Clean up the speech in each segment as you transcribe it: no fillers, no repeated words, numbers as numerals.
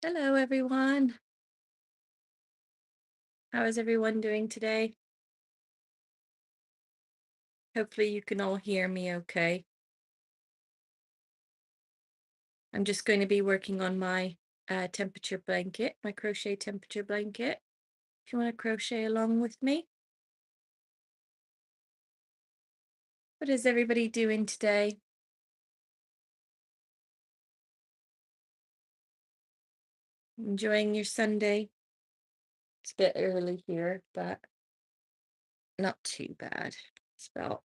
Hello, everyone. How is everyone doing today? Hopefully, you can all hear me okay. I'm just going to be working on my temperature blanket, my crochet temperature blanket. If you want to crochet along with me, what is everybody doing today? Enjoying your Sunday? It's a bit early here, but not too bad. It's about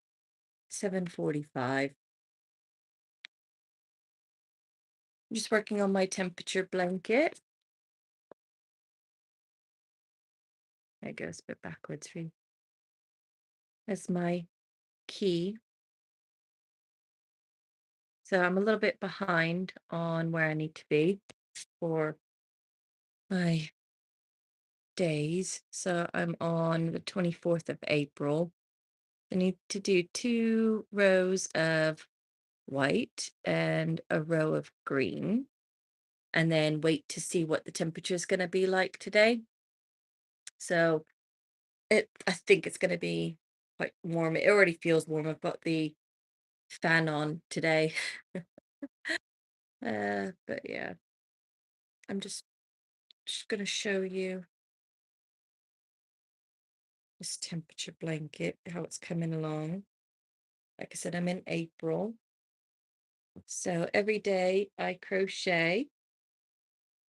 7:45. I'm just working on my temperature blanket. There it goes, a bit backwards for you. That's my key. So I'm a little bit behind on where I need to be for my days. So I'm on the 24th of April. I need to do 2 rows of white and a row of green, and then wait to see what the temperature is going to be like today. So I think it's going to be quite warm. It already feels warm. I've got the fan on today. But yeah, I'm just going to show you this temperature blanket, how it's coming along. Like I said, I'm in April. So every day I crochet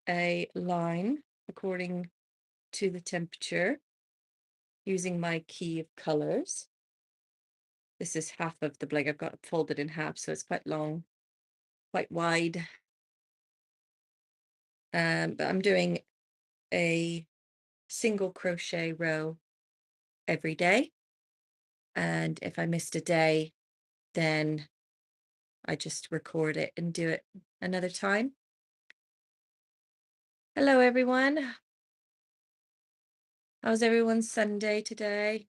a line according to the temperature using my key of colors. This is half of the blanket. I've got it folded in half, so it's quite long, quite wide. But I'm doing a single crochet row every day. And if I missed a day, then I just record it and do it another time. Hello, everyone. How's everyone's Sunday today?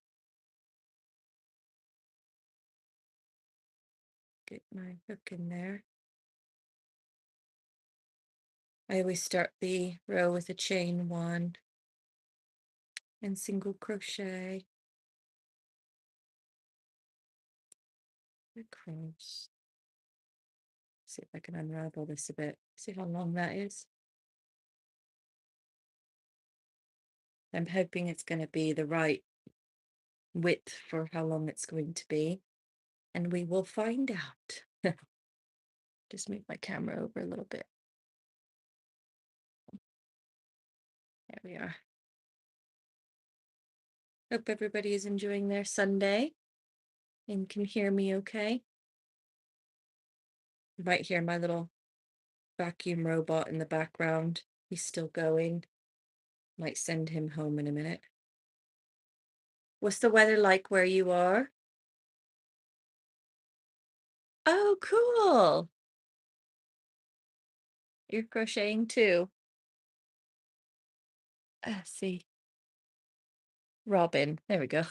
Get my hook in there. I always start the row with a chain 1 and single crochet across. See if I can unravel this a bit. See how long that is. I'm hoping it's going to be the right width for how long it's going to be, and we will find out. Just move my camera over a little bit. There we are. Hope everybody is enjoying their Sunday and can hear me okay. You might hear my little vacuum robot in the background. He's still going. Might send him home in a minute. What's the weather like where you are? Oh, cool. You're crocheting too. See. Robin. There we go.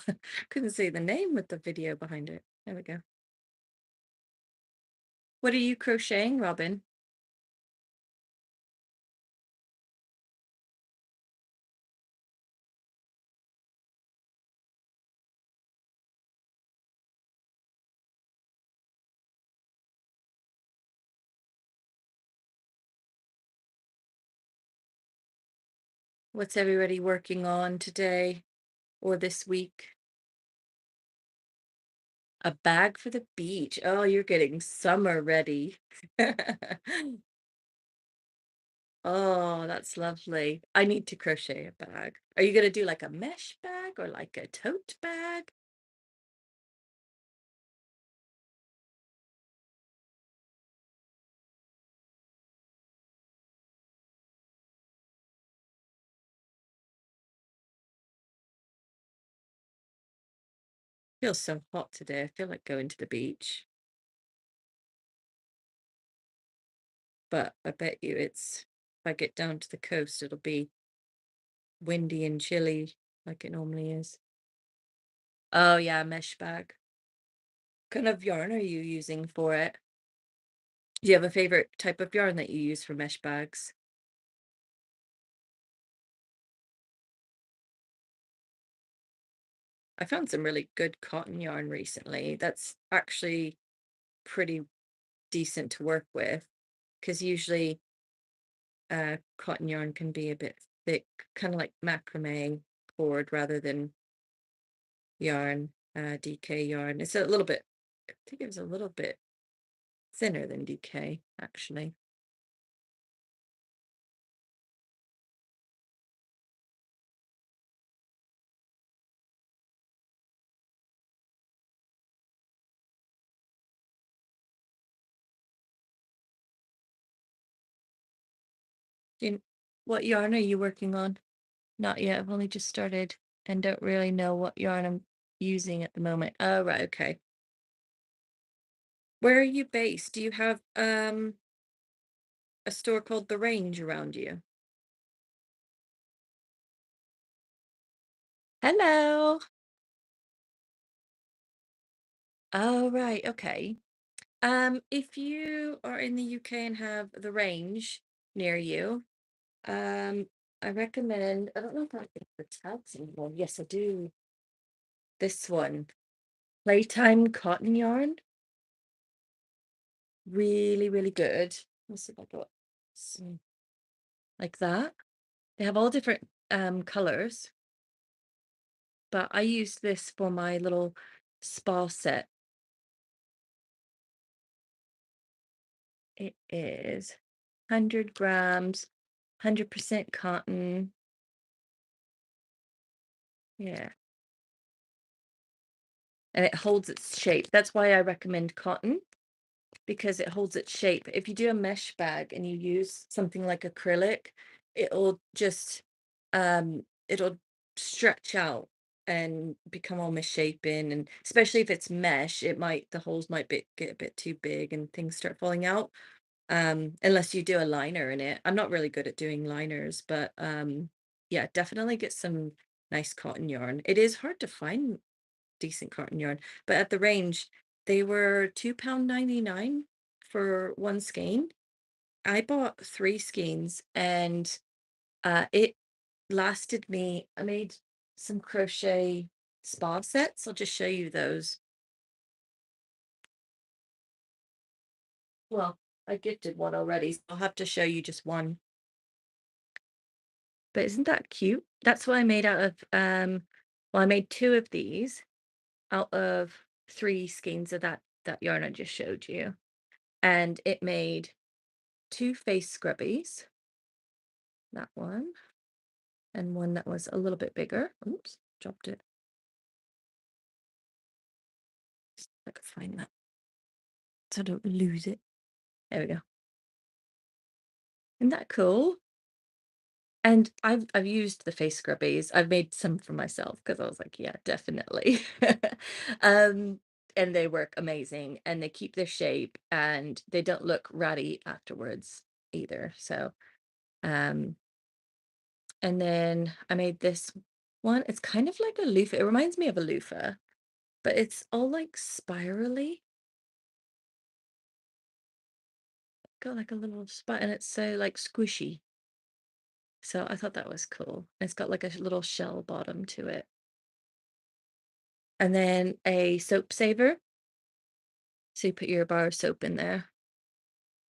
Couldn't see the name with the video behind it. There we go. What are you crocheting, Robin? What's everybody working on today or this week? A bag for the beach. Oh, you're getting summer ready. Oh, that's lovely. I need to crochet a bag. Are you gonna do like a mesh bag or like a tote bag? Feels so hot today. I feel like going to the beach. But I bet you if I get down to the coast, it'll be windy and chilly like it normally is. Oh yeah, mesh bag. What kind of yarn are you using for it? Do you have a favorite type of yarn that you use for mesh bags? I found some really good cotton yarn recently that's actually pretty decent to work with, because usually cotton yarn can be a bit thick, kind of like macrame cord rather than yarn, DK yarn. It's a little bit, I think it was a little bit thinner than DK, actually. What yarn are you working on? Not yet. I've only just started and don't really know what yarn I'm using at the moment. Oh, right. Okay. Where are you based? Do you have a store called The Range around you? Hello. Oh, right. Okay. If you are in the UK and have The Range near you, I recommend, I don't know if I think the tags anymore. Yes, I do. This one, Playtime Cotton Yarn. Really, really good. Let's see if I got some like that. They have all different colors, but I used this for my little spa set. It is 100 grams, 100% cotton. Yeah. And it holds its shape. That's why I recommend cotton, because it holds its shape. If you do a mesh bag and you use something like acrylic, it'll just it'll stretch out and become all misshapen, and especially if it's mesh, the holes might get a bit too big and things start falling out. Unless you do a liner in it. I'm not really good at doing liners, but yeah, definitely get some nice cotton yarn. It is hard to find decent cotton yarn, but at the Range, they were £2.99 for one skein. I bought 3 skeins and it lasted me. I made some crochet spa sets. I'll just show you those. Well, I gifted one already, so I'll have to show you just one. But isn't that cute? That's what I made out of, well, I made 2 of these out of 3 skeins of that yarn I just showed you, and it made 2 face scrubbies, that one, and one that was a little bit bigger. Oops, dropped it. I could find that so I don't lose it. There we go. Isn't that cool? And I've used the face scrubbies. I've made some for myself because I was like, yeah, definitely. Um, and they work amazing and they keep their shape and they don't look ratty afterwards either. So, um, and then I made this one. It's kind of like a loofah. It reminds me of a loofah, but it's all like spirally. Got like a little spot and it's so like squishy. So I thought that was cool. It's got like a little shell bottom to it. And then a soap saver. So you put your bar of soap in there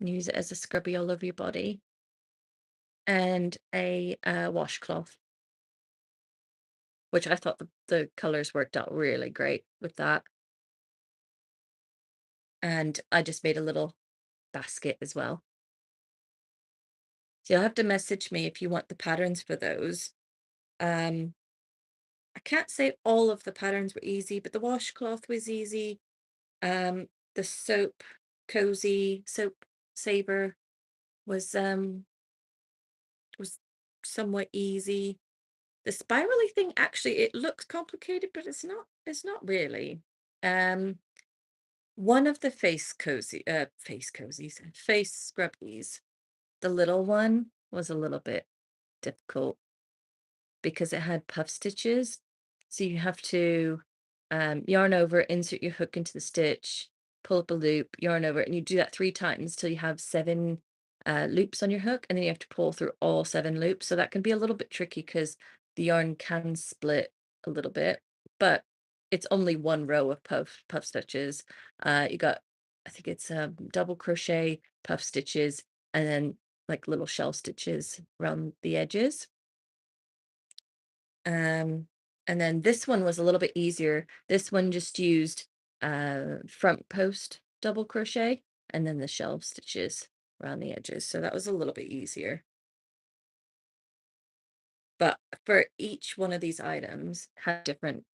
and use it as a scrubby all over your body. And a washcloth, which I thought the colors worked out really great with that. And I just made a little basket as well. So you'll have to message me if you want the patterns for those. Um, I can't say all of the patterns were easy, but the washcloth was easy. The cozy soap saver was somewhat easy. The spirally thing, actually, it looks complicated, but it's not really. Um, one of the face cozies, face scrubbies, the little one was a little bit difficult because it had puff stitches. So you have to yarn over, insert your hook into the stitch, pull up a loop, yarn over it, and you do that 3 times till you have 7 loops on your hook, and then you have to pull through all 7 loops. So that can be a little bit tricky because the yarn can split a little bit, but it's only one row of puff stitches. You got, I think it's double crochet, puff stitches, and then like little shell stitches around the edges. Um, and then this one was a little bit easier. This one just used front post double crochet and then the shell stitches around the edges. So that was a little bit easier. But for each one of these items had different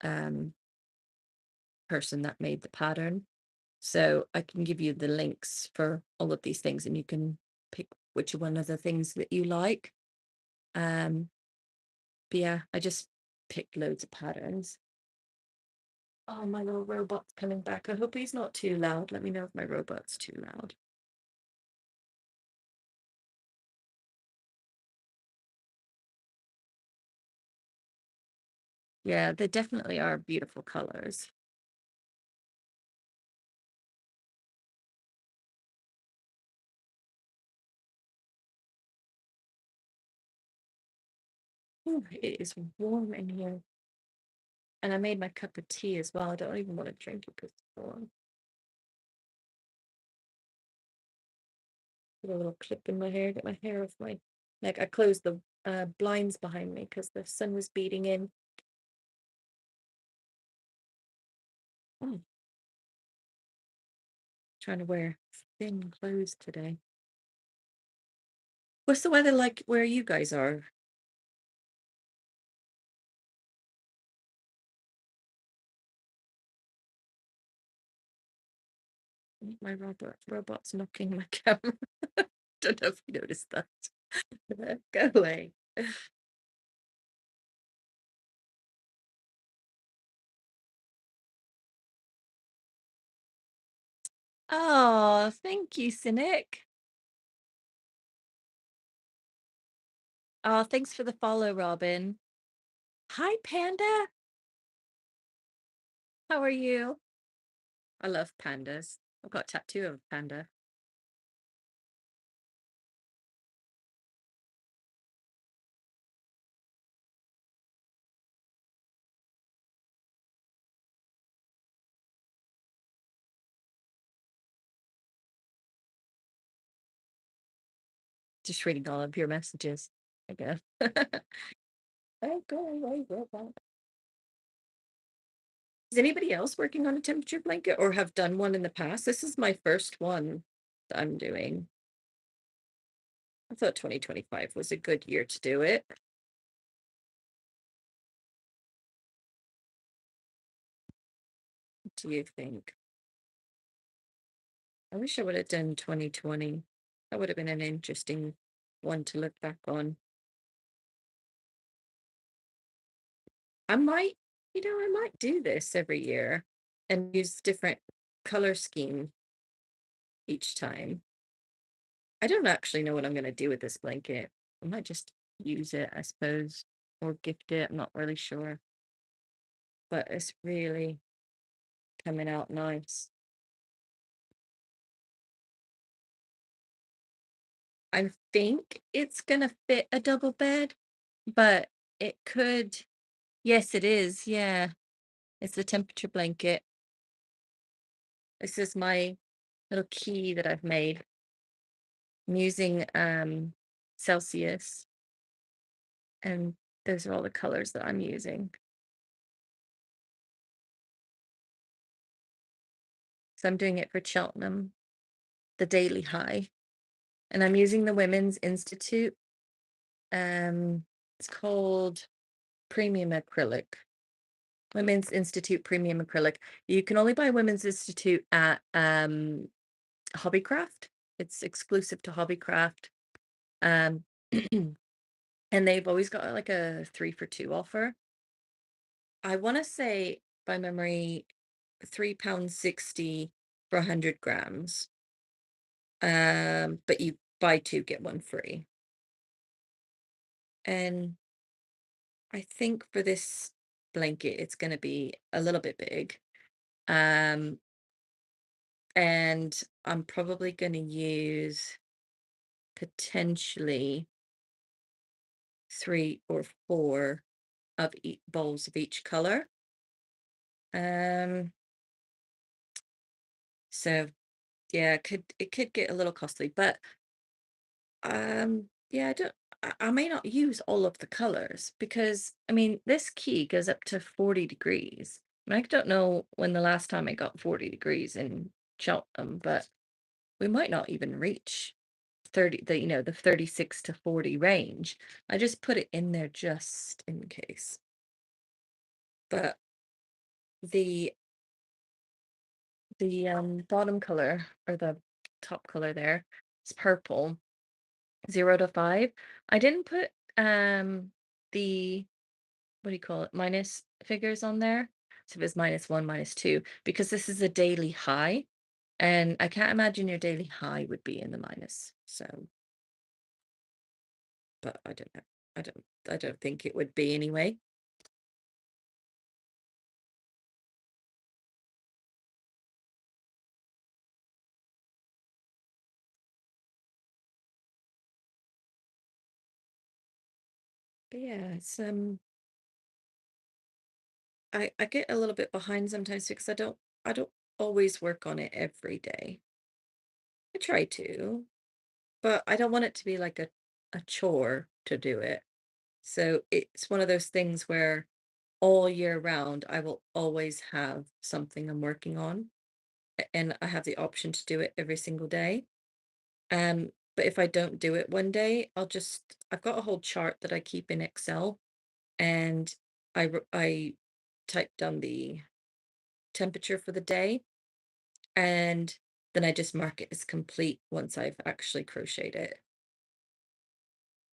um person that made the pattern. So I can give you the links for all of these things and you can pick which one of the things that you like. Um, but yeah, I just picked loads of patterns. Oh, my little robot's coming back. I hope he's not too loud. Let me know if my robot's too loud. Yeah, they definitely are beautiful colors. Ooh, it is warm in here. And I made my cup of tea as well. I don't even want to drink it because it's warm. Put a little clip in my hair, get my hair off my neck. I closed the blinds behind me because the sun was beating in. Oh, trying to wear thin clothes today. What's the weather like where you guys are? My robot's knocking my camera. Don't know if you noticed that. Go away. Oh, thank you, Cynic. Oh, thanks for the follow, Robin. Hi, Panda. How are you? I love pandas. I've got a tattoo of a panda. Just reading all of your messages, I guess. Oh, go away, robot. Is anybody else working on a temperature blanket or have done one in the past? This is my first one that I'm doing. I thought 2025 was a good year to do it. What do you think? I wish I would have done 2020. That would have been an interesting one to look back on. I might, I might do this every year and use different color scheme each time. I don't actually know what I'm going to do with this blanket. I might just use it, I suppose, or gift it. I'm not really sure, but it's really coming out nice. I think it's going to fit a double bed, but it could. Yes, it is. Yeah, it's a temperature blanket. This is my little key that I've made. I'm using Celsius, and those are all the colors that I'm using. So I'm doing it for Cheltenham, the Daily High, and I'm using the Women's Institute. It's called Premium Acrylic. Women's Institute Premium Acrylic. You can only buy Women's Institute at Hobbycraft. It's exclusive to Hobbycraft. Um, and they've always got like a 3 for 2 offer. I want to say by memory, £3.60 for 100 grams. But you buy two, get one free. And I think for this blanket, it's going to be a little bit big. Um, and I'm probably going to use potentially 3 or 4 of bowls of each color. Um, so yeah, it could get a little costly, but yeah, I may not use all of the colors because I mean this key goes up to 40 degrees. And I don't know when the last time I got 40 degrees in Cheltenham, but we might not even reach 30, the 36 to 40 range. I just put it in there just in case. But the bottom color or the top color there is purple, 0 to 5. I didn't put the what do you call it, minus figures on there. So if it's -1, -2, because this is a daily high, and I can't imagine your daily high would be in the minus. So, but I don't know. I don't think it would be anyway. But yeah, it's I get a little bit behind sometimes because I don't always work on it every day. I try to, but I don't want it to be like a chore to do it. So it's one of those things where all year round I will always have something I'm working on, and I have the option to do it every single day. But if I don't do it one day, I've got a whole chart that I keep in Excel, and I type down the temperature for the day, and then I just mark it as complete once I've actually crocheted it.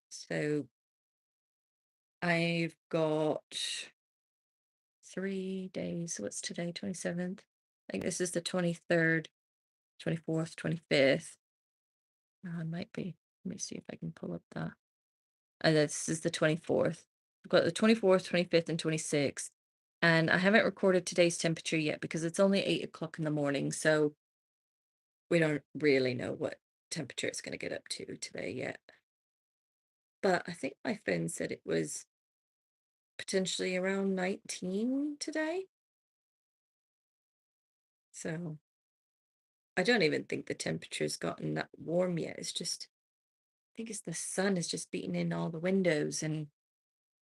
So I've got 3 days. So what's today? 27th. I think this is the 23rd, 24th, 25th. I might be. Let me see if I can pull up that. And this is the 24th. I've got the 24th, 25th, and 26th. And I haven't recorded today's temperature yet because it's only 8 o'clock in the morning. So we don't really know what temperature it's going to get up to today yet. But I think my friend said it was potentially around 19 today. So I don't even think the temperature's gotten that warm yet. It's just, I think it's the sun is just beating in all the windows, and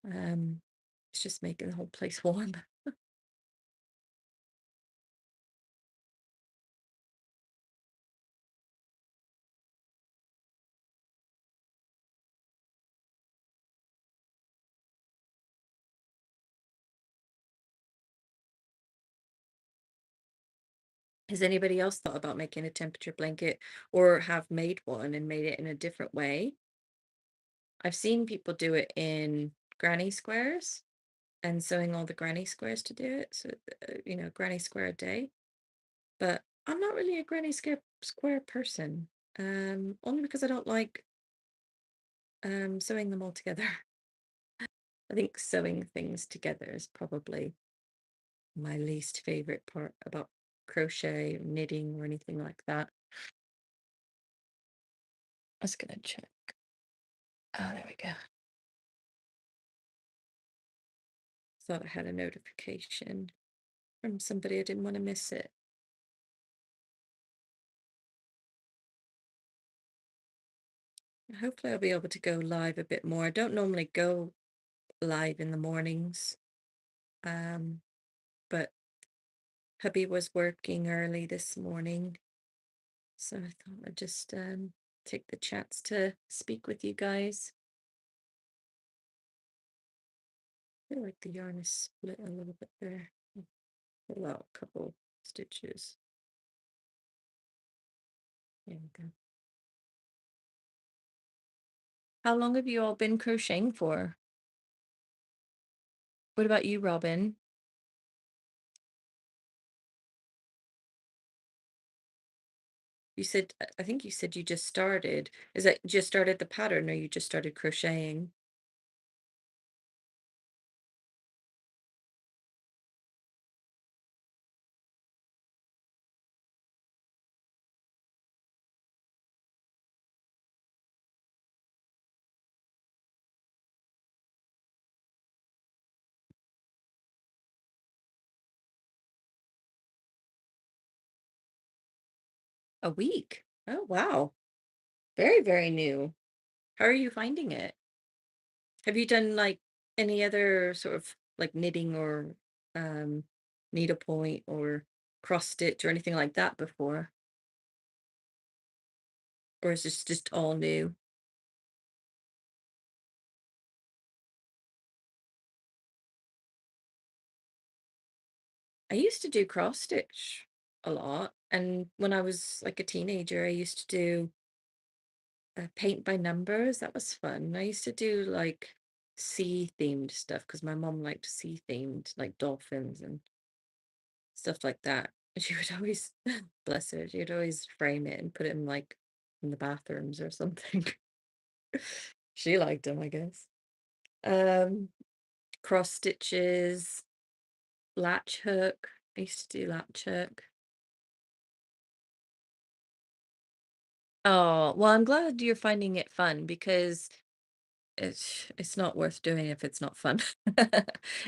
um, it's just making the whole place warm. Has anybody else thought about making a temperature blanket or have made one and made it in a different way? I've seen people do it in granny squares and sewing all the granny squares to do it. So, granny square a day. But I'm not really a granny square person. Only because I don't like sewing them all together. I think sewing things together is probably my least favorite part about crochet, or knitting, or anything like that. I was gonna check. Oh, there we go. Thought I had a notification from somebody. I didn't want to miss it. Hopefully I'll be able to go live a bit more. I don't normally go live in the mornings. Um, but hubby was working early this morning, so I thought I'd just take the chance to speak with you guys. I feel like the yarn is split a little bit there. Pull out a couple stitches. There we go. How long have you all been crocheting for? What about you, Robin? You said, I think you said you just started. Is that just started the pattern or you just started crocheting? A week? Oh, wow. Very, very new. How are you finding it? Have you done, like, any other sort of, like, knitting or, um, needlepoint or cross stitch or anything like that before? Or is this just all new? I used to do cross stitch a lot, and when I was, like, a teenager, I used to do, paint by numbers. That was fun. I used to do, like, sea-themed stuff because my mom liked sea-themed, like, dolphins and stuff like that. And she would always bless her, she would always frame it and put it in, like, in the bathrooms or something. She liked them, I guess. Um, Cross stitches, latch hook. I used to do latch hook. Oh, well, I'm glad you're finding it fun because it's not worth doing if it's not fun.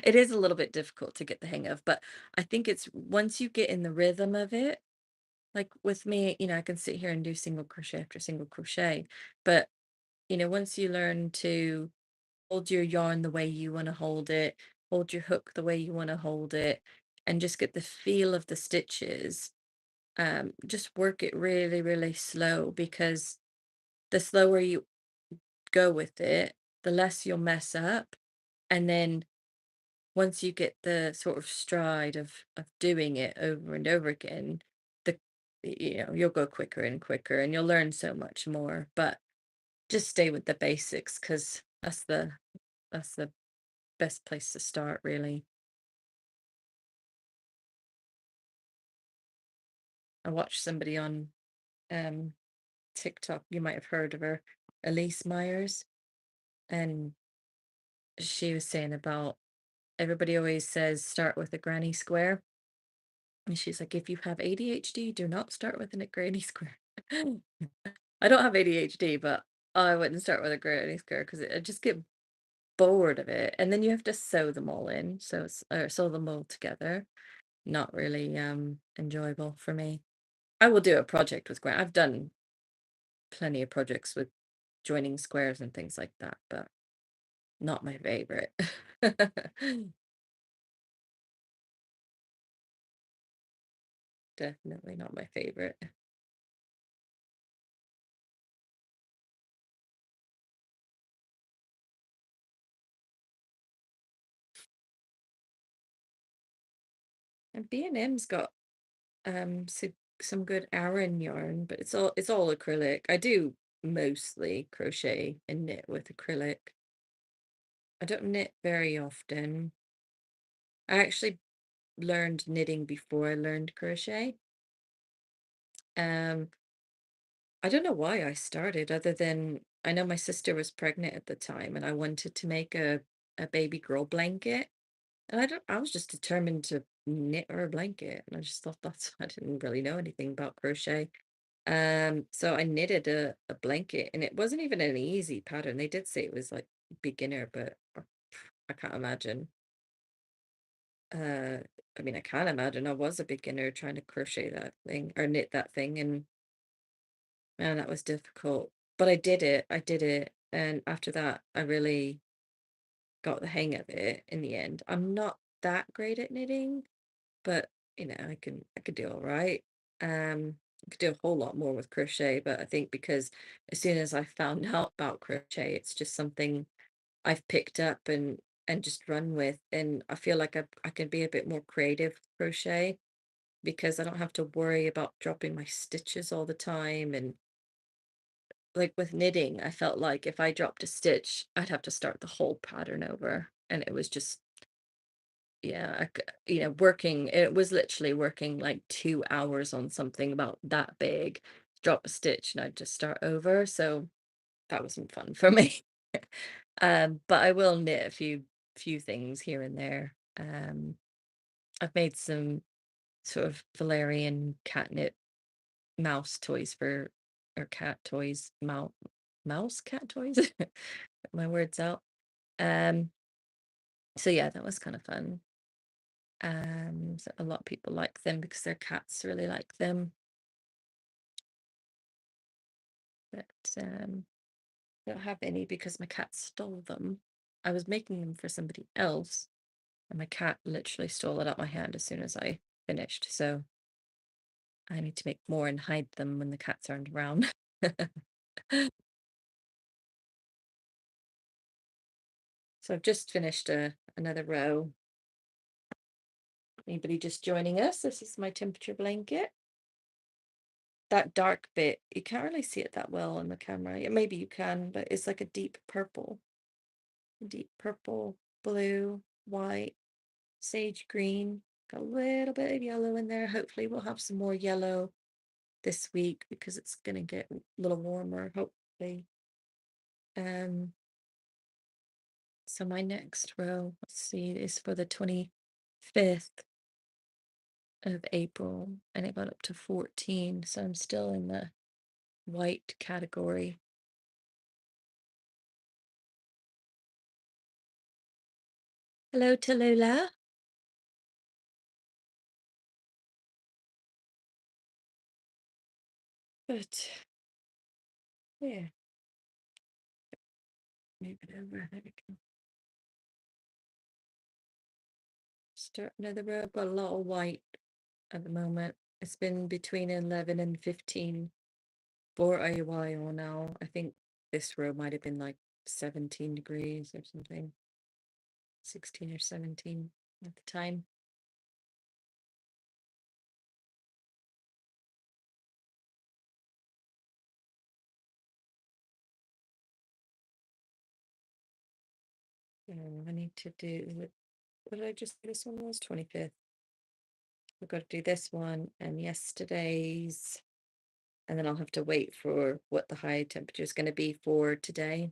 It is a little bit difficult to get the hang of, but I think it's once you get in the rhythm of it, like with me, I can sit here and do single crochet after single crochet, but once you learn to hold your yarn the way you want to hold it, hold your hook the way you want to hold it, and just get the feel of the stitches, just work it really, really slow because the slower you go with it, the less you'll mess up. And then once you get the sort of stride of doing it over and over again, the you'll go quicker and quicker and you'll learn so much more. But just stay with the basics because that's the best place to start, really. I watched somebody on um TikTok, you might have heard of her, Elise Myers, and she was saying about everybody always says start with a granny square. And she's like, if you have ADHD, do not start with a granny square. I don't have ADHD, but I wouldn't start with a granny square because I just get bored of it. And then you have to sew them all in, so or sew them all together. Not really enjoyable for me. I will do a project with I've done plenty of projects with joining squares and things like that, but not my favorite. Definitely not my favorite. And B&M's got some good Aran yarn, but it's all acrylic. I do mostly crochet and knit with acrylic. I don't knit very often. I actually learned knitting before I learned crochet. Um, I don't know why I started other than I know my sister was pregnant at the time and I wanted to make a baby girl blanket. And I was just determined to knit her a blanket. And I just thought I didn't really know anything about crochet. So I knitted a blanket and it wasn't even an easy pattern. They did say it was like beginner, but I can't imagine. Uh, I mean, I can't imagine I was a beginner trying to crochet that thing or knit that thing, and man, that was difficult. But I did it, and after that, I really got the hang of it in the end. I'm not that great at knitting, but I could do all right. I could do a whole lot more with crochet, but I think because as soon as I found out about crochet, it's just something I've picked up and just run with, and I feel like I can be a bit more creative with crochet because I don't have to worry about dropping my stitches all the time. And like with knitting, I felt like if I dropped a stitch, I'd have to start the whole pattern over, and it was just yeah, working it was literally working like 2 hours on something about that big, drop a stitch, and I'd just start over, so that wasn't fun for me. But I will knit a few things here and there. I've made some sort of Valerian catnip mouse toys for or cat toys, mouse cat toys? Get my words out. Um, so yeah, that was kind of fun. So a lot of people like them because their cats really like them. but don't have any because my cat stole them. I was making them for somebody else, and my cat literally stole it out my hand as soon as I finished. So I need to make more and hide them when the cats aren't around. So I've just finished another row. Anybody just joining us? This is my temperature blanket. That dark bit, you can't really see it that well on the camera. Yeah, maybe you can, but it's like a deep purple, blue, white, sage green. Got a little bit of yellow in there. Hopefully we'll have some more yellow this week because it's gonna get a little warmer, hopefully. So my next row, let's see, is for the 25th of April, and it got up to 14, so I'm still in the white category. Hello, Tallulah. But yeah, move it over. There we go. Start another row. I've got a lot of white at the moment. It's been between 11 and 15 for a while now. I think this row might have been like 17 degrees or something, 16 or 17 at the time. I need to do, what did I just do? This one was 25th. I've got to do this one and yesterday's, and then I'll have to wait for what the high temperature is going to be for today.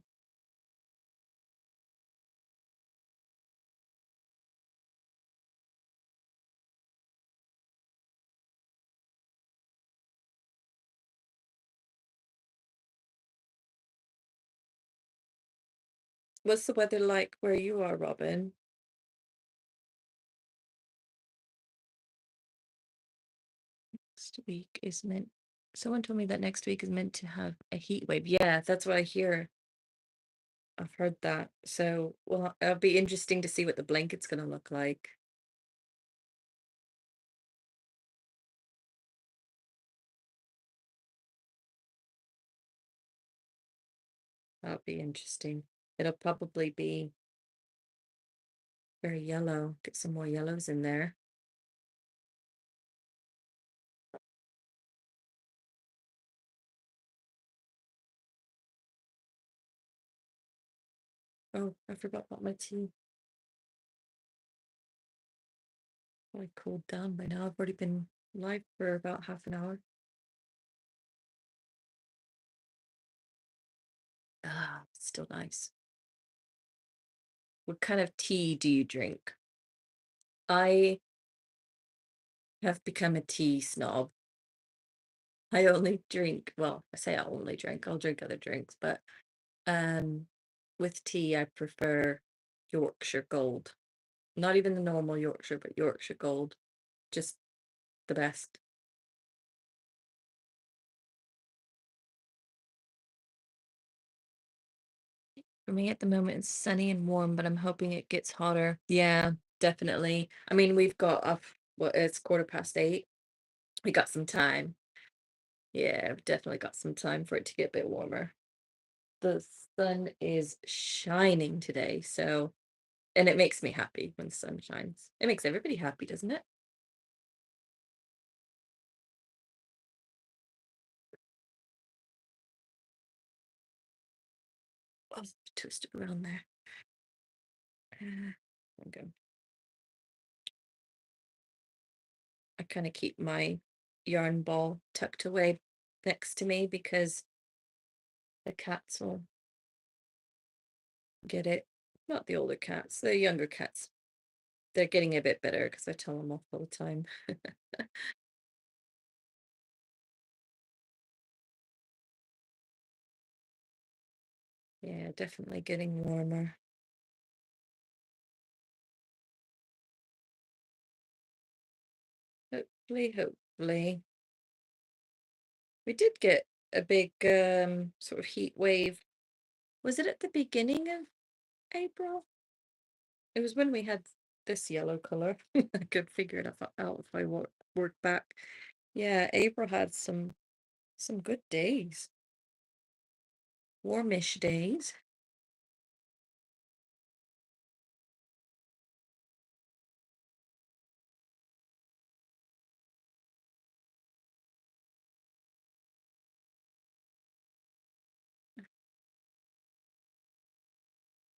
What's the weather like where you are, Robin? Next week is meant, someone told me that next week is meant to have a heat wave. Yeah, that's what I hear. I've heard that. So, well, it'll be interesting to see what the blanket's going to look like. That'll be interesting. It'll probably be very yellow. Get some more yellows in there. Oh, I forgot about my tea. I cooled down by now. I've already been live for about half an hour. Ah, still nice. What kind of tea do you drink? I have become a tea snob. I only drink, well, I say I only drink, I'll drink other drinks, but with tea I prefer Yorkshire Gold. Not even the normal Yorkshire, but Yorkshire Gold. Just the best. For me at the moment it's sunny and warm, but I'm hoping it gets hotter. Yeah, definitely. I mean, we've got off, well, it's 8:15. We got some time. Yeah, we've definitely got some time for it to get a bit warmer. The sun is shining today, so, and it makes me happy when the sun shines. It makes everybody happy, doesn't it? Oh, twist it around there. Okay. I kind of keep my yarn ball tucked away next to me because the cats will get it. Not the older cats, the younger cats. They're getting a bit better because I tell them off all the time. Yeah, definitely getting warmer. Hopefully, hopefully. We did get a big sort of heat wave. Was it at the beginning of April? It was when we had this yellow color. I could figure it out if I work back. Yeah, April had some good days, warmish days.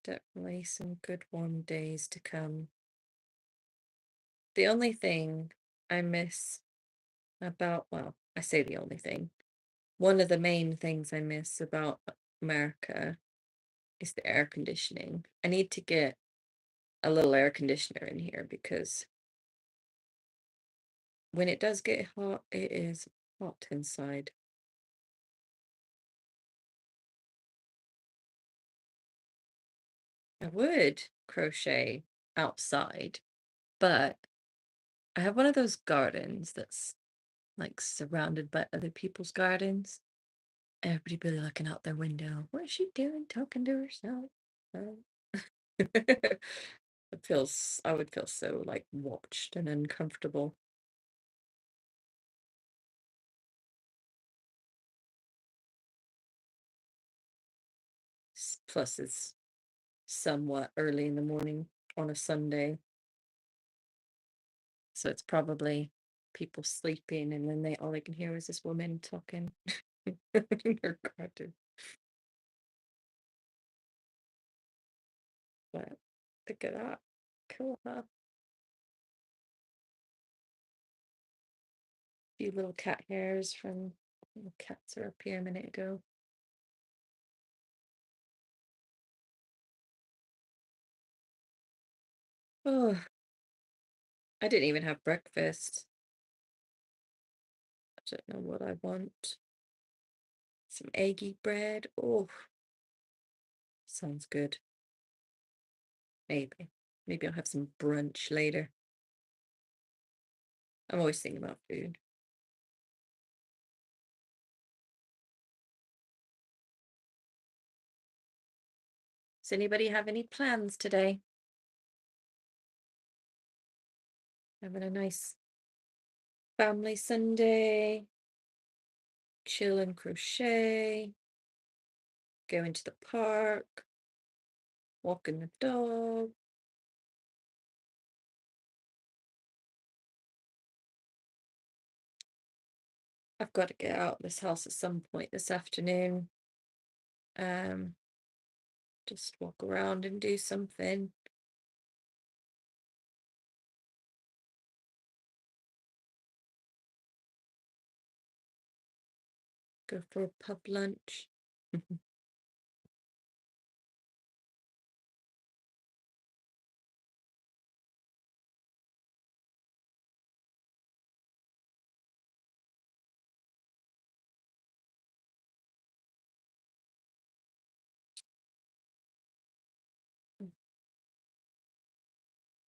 Definitely some good warm days to come. The only thing I miss about, well, I say the only thing. One of the main things I miss about America is the air conditioning. I need to get a little air conditioner in here because when it does get hot, it is hot inside. I would crochet outside, but I have one of those gardens that's like surrounded by other people's gardens. Everybody be looking out their window. What is she doing? Talking to herself. Oh. I would feel so like watched and uncomfortable. Plus, it's somewhat early in the morning on a Sunday. So it's probably people sleeping, and then all they can hear is this woman talking in her garden. But look at that. Cool, huh? Few little cat hairs from the cats are up here a minute ago. Oh, I didn't even have breakfast. I don't know what I want. Some eggy bread. Oh, sounds good. Maybe. Maybe I'll have some brunch later. I'm always thinking about food. Does anybody have any plans today? Having a nice family Sunday, chill and crochet, going to the park, walking the dog. I've got to get out of this house at some point this afternoon. Um, just walk around and do something. Go for a pub lunch.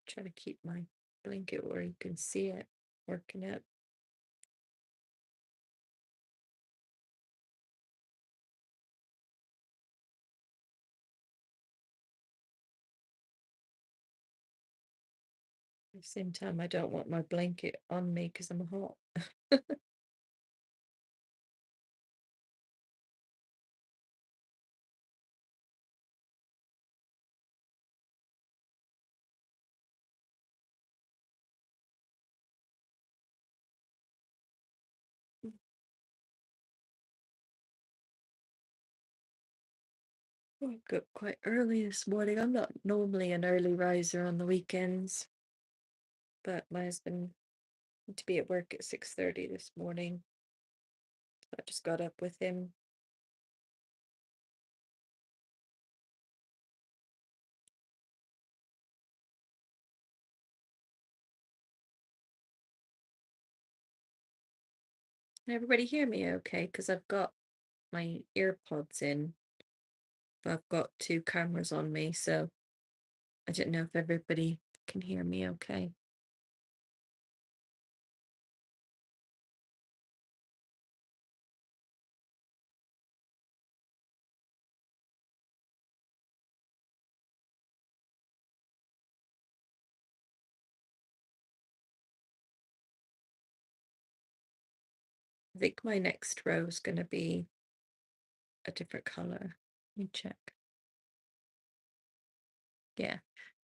Try to keep my blanket where you can see it working it. At the same time, I don't want my blanket on me because I'm hot. Woke up quite early this morning. I'm not normally an early riser on the weekends, but my husband had to be at work at 6:30 this morning. So I just got up with him. Can everybody hear me okay? Because I've got my earpods in, but I've got two cameras on me, so I didn't know if everybody can hear me okay. I think my next row is going to be a different color. Let me check. Yeah,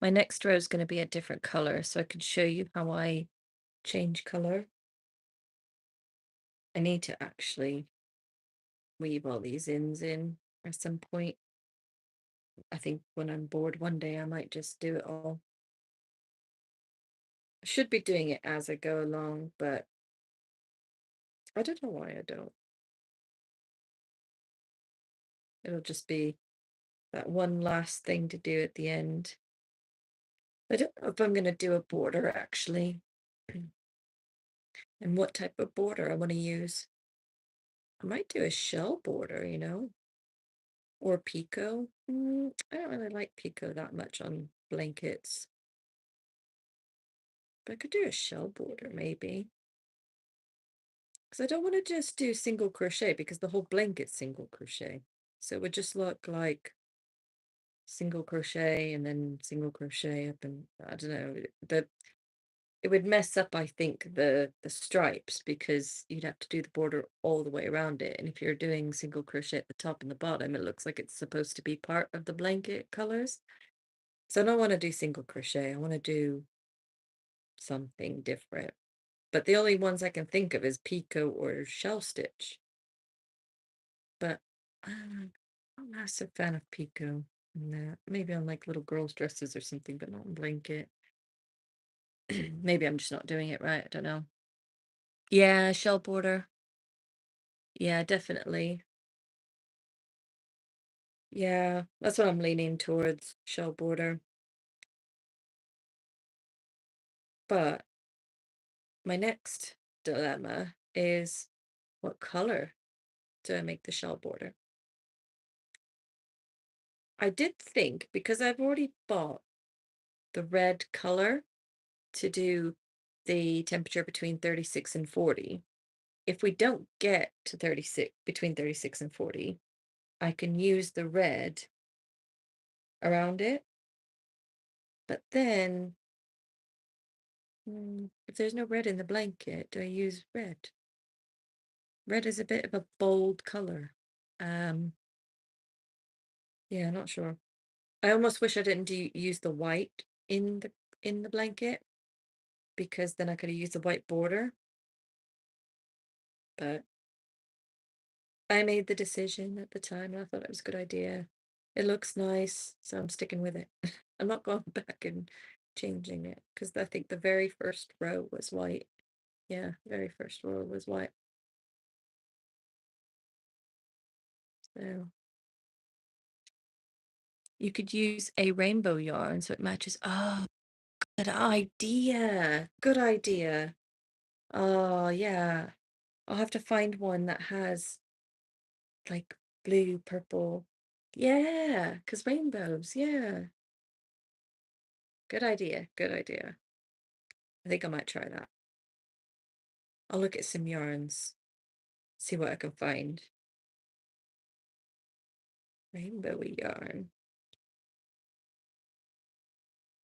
my next row is going to be a different color, so I can show you how I change color. I need to actually weave all these ends in at some point. I think when I'm bored one day, I might just do it all. I should be doing it as I go along, but I don't know why I don't. It'll just be that one last thing to do at the end. I don't know if I'm going to do a border actually, and what type of border I want to use. I might do a shell border, or picot. I don't really like picot that much on blankets, but I could do a shell border maybe. Because I don't want to just do single crochet because the whole blanket's single crochet. So it would just look like single crochet and then single crochet up, and I don't know, it would mess up, I think, the stripes because you'd have to do the border all the way around it. And if you're doing single crochet at the top and the bottom, it looks like it's supposed to be part of the blanket colors. So I don't want to do single crochet. I want to do something different. But the only ones I can think of is picot or shell stitch. But I'm not a massive fan of picot. No, maybe on like little girls' dresses or something, but not on blanket. Maybe I'm just not doing it right. I don't know. Yeah, shell border. Yeah, definitely. Yeah, that's what I'm leaning towards, shell border. But my next dilemma is what color do I make the shell border? I did think because I've already bought the red color to do the temperature between 36 and 40. If we don't get to 36, between 36 and 40, I can use the red around it. But then, if there's no red in the blanket, do I use red? Red is a bit of a bold color. Um, yeah, not sure. I almost wish I didn't use the white in the blanket because then I could have used the white border. But I made the decision at the time and I thought it was a good idea. It looks nice, so I'm sticking with it. I'm not going back and changing it because I think the very first row was white. Yeah, very first row was white. So you could use a rainbow yarn so it matches. Oh, good idea. Good idea. Oh, yeah. I'll have to find one that has like blue, purple. Yeah, because rainbows. Yeah. Good idea. Good idea. I think I might try that. I'll look at some yarns, see what I can find. Rainbowy yarn.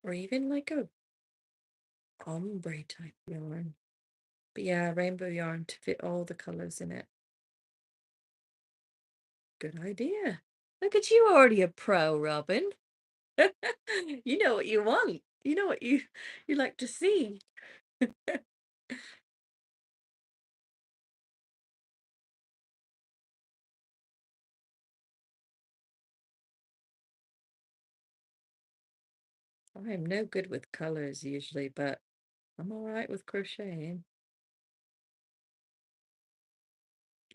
Or even like a ombre type yarn. But yeah, rainbow yarn to fit all the colors in it. Good idea. Look at you, already a pro, Robin. You know what you want. You know what you like to see. I am no good with colors usually, but I'm all right with crocheting.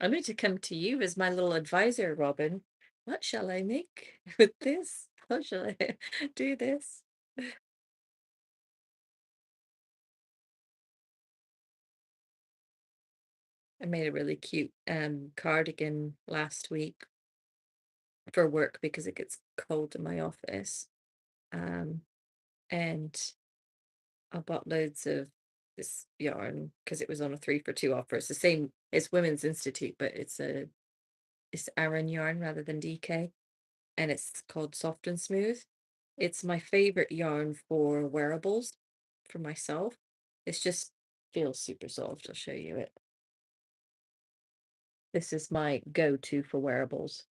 I need to come to you as my little advisor, Robin. What shall I make with this? How shall I do this? I made a really cute cardigan last week for work because it gets cold in my office. Um, and I bought loads of this yarn because it was on a 3 for 2 offer. It's the same, it's Women's Institute, but it's Aran yarn rather than DK, and it's called Soft and Smooth. It's my favorite yarn for wearables for myself. It's just feels super soft. I'll show you it. This is my go-to for wearables.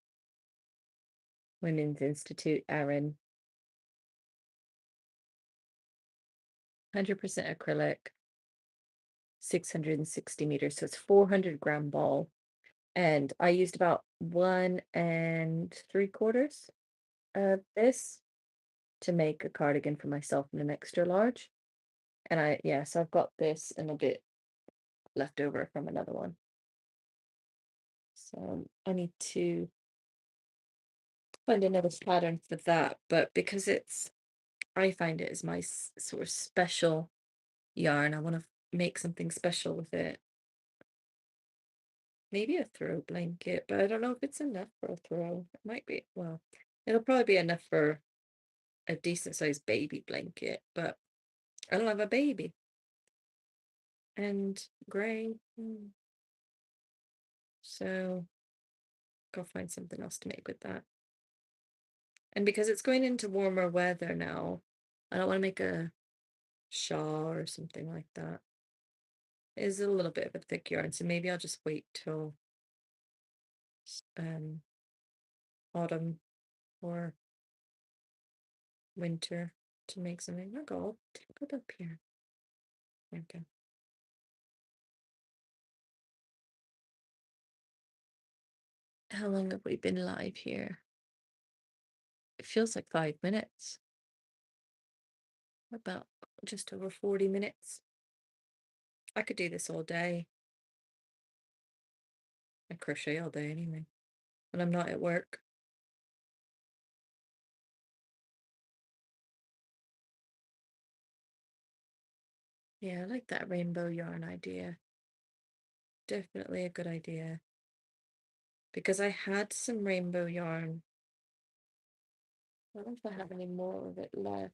Women's Institute Aran, 100% acrylic, 660 meters. So it's 400-gram ball. And I used about 1 3/4 of this to make a cardigan for myself in an extra large. And so I've got this and a bit left over from another one. So I need to find another pattern for that. But because I find it as my sort of special yarn, I want to make something special with it. Maybe a throw blanket, but I don't know if it's enough for a throw. It might be, well, it'll probably be enough for a decent sized baby blanket, but I don't have a baby. And gray. So go find something else to make with that. And because it's going into warmer weather now, I don't want to make a shawl or something like that. It is a little bit of a thick yarn, so maybe I'll just wait till um autumn or winter to make something. I'll go put up here. Okay. How long have we been live here? It feels like 5 minutes. About just over 40 minutes. I could do this all day. I crochet all day anyway, when I'm not at work. Yeah, I like that rainbow yarn idea. Definitely a good idea. Because I had some rainbow yarn. I don't know if I have any more of it left.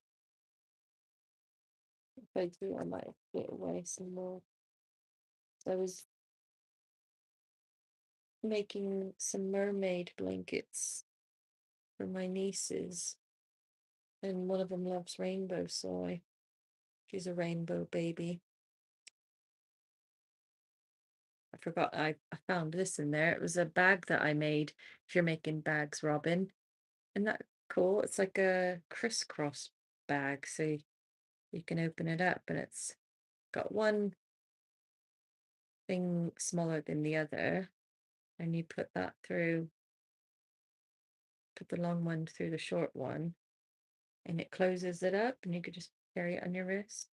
If I do, I might get away some more. I was making some mermaid blankets for my nieces, and one of them loves rainbow soy. She's a rainbow baby. I forgot I found this in there. It was a bag that I made. If you're making bags, Robin, isn't that cool? It's like a crisscross bag, so you can open it up, and it's got one thing smaller than the other, and you put that through, put the long one through the short one, and it closes it up, and you could just carry it on your wrist.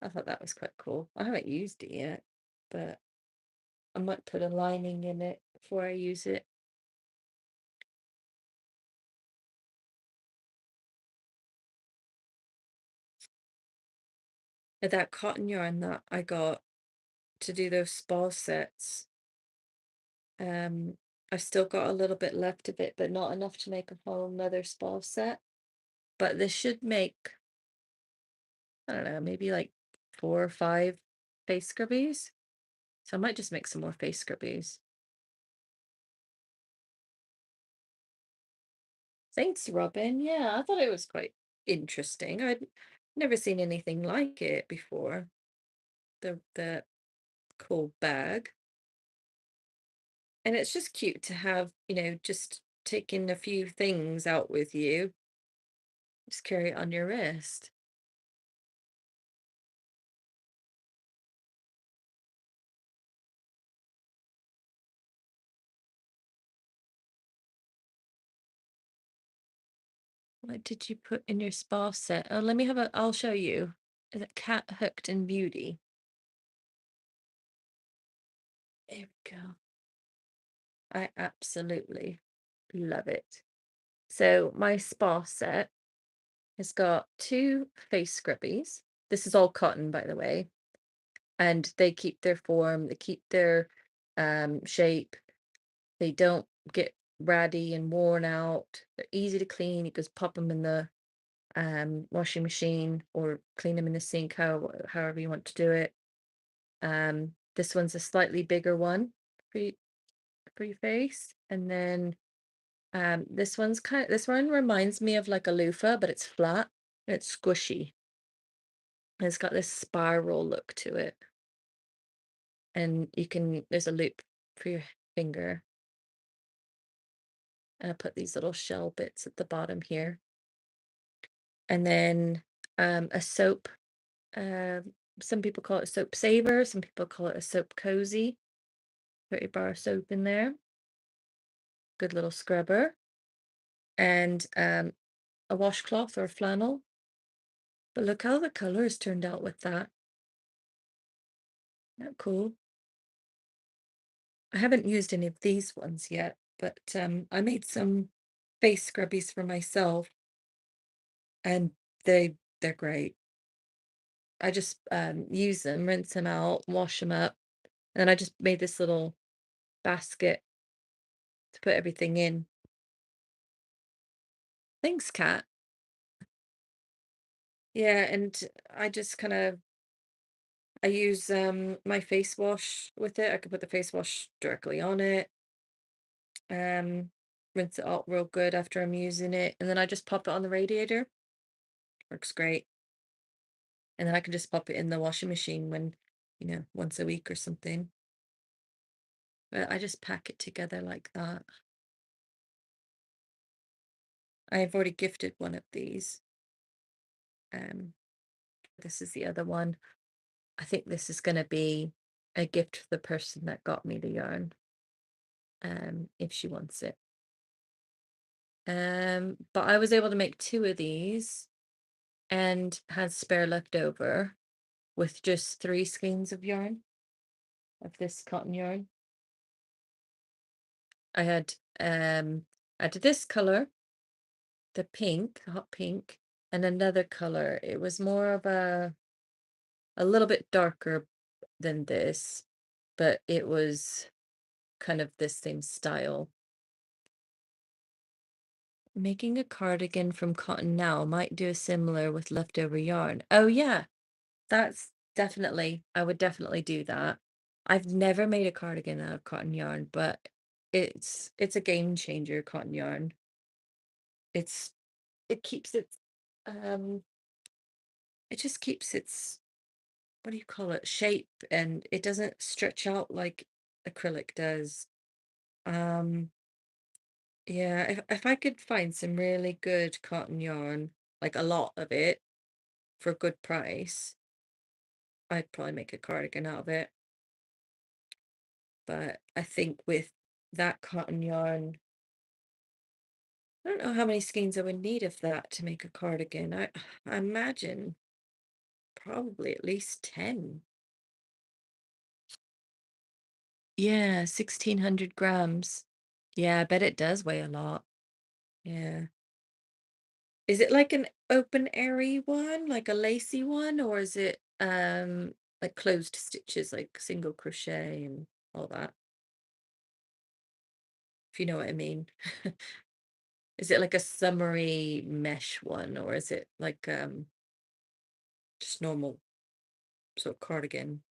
I thought that was quite cool. I haven't used it yet, but I might put a lining in it before I use it. And that cotton yarn that I got to do those spa sets, um, I've still got a little bit left of it, but not enough to make a whole another spa set. But this should make, I don't know, maybe like 4 or 5 face scrubbies. So I might just make some more face scrubbies. Thanks, Robin. Yeah, I thought it was quite interesting. I'd never seen anything like it before. The cool bag. And it's just cute to have, just taking a few things out with you. Just carry it on your wrist. What did you put in your spa set? Oh, let me have I'll show you. Is it Cat Hooked and Beauty? There we go. I absolutely love it. So my spa set has got 2 face scrubbies. This is all cotton, by the way, and they keep their form, they keep their shape. They don't get ratty and worn out. They're easy to clean. You just pop them in the washing machine or clean them in the sink, however you want to do it. This one's a slightly bigger one for for your face, and then this one reminds me of like a loofah, but it's flat and it's squishy. And it's got this spiral look to it, and there's a loop for your finger. And I put these little shell bits at the bottom here. And then a soap. Uh, some people call it soap saver. Some people call it a soap cozy. Put your bar of soap in there. Good little scrubber. And a washcloth or a flannel. But look how the colors turned out with that. Isn't that cool? I haven't used any of these ones yet, but I made some face scrubbies for myself, and they're great. I just use them, rinse them out, wash them up, and I just made this little basket to put everything in. Thanks, Kat. Yeah, and I just kind of I use my face wash with it. I can put the face wash directly on it. Um, rinse it out real good after I'm using it, and then I just pop it on the radiator. Works great. And then I can just pop it in the washing machine when, once a week or something. But I just pack it together like that. I've already gifted one of these. This is the other one. I think this is going to be a gift for the person that got me the yarn, if she wants it. But I was able to make 2 of these and had spare left over with just 3 skeins of yarn, of this cotton yarn. I had this color, the pink, hot pink, and another color. It was more of a little bit darker than this, but it was kind of the same style. Making a cardigan from cotton now might do a similar with leftover yarn. Oh yeah, that's I would definitely do that. I've never made a cardigan out of cotton yarn, but it's a game changer, cotton yarn. It's it keeps its um it just keeps its, what do you call it, shape, and it doesn't stretch out like acrylic does. Um yeah, if I could find some really good cotton yarn, like a lot of it for a good price, I'd probably make a cardigan out of it. But I think with that cotton yarn, I don't know how many skeins I would need of that to make a cardigan. I imagine probably at least 10. Yeah, 1,600 grams. Yeah, I bet it does weigh a lot. Yeah. Is it like an open airy one, like a lacy one, or is it like closed stitches, like single crochet and all that? If you know what I mean. Is it like a summery mesh one, or is it like just normal sort of cardigan?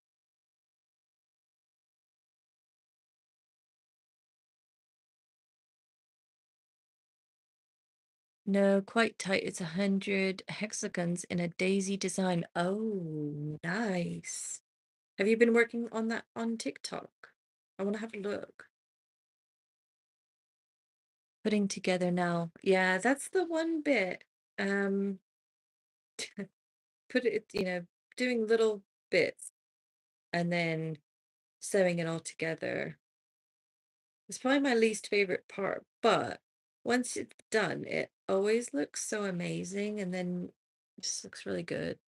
No, quite tight. It's 100 hexagons in a daisy design. Oh, nice. Have you been working on that on TikTok? I want to have a look. Putting together now. Yeah, that's the one bit. Um, put it, doing little bits and then sewing it all together. It's probably my least favorite part, but once it's done, it always looks so amazing and then it just looks really good.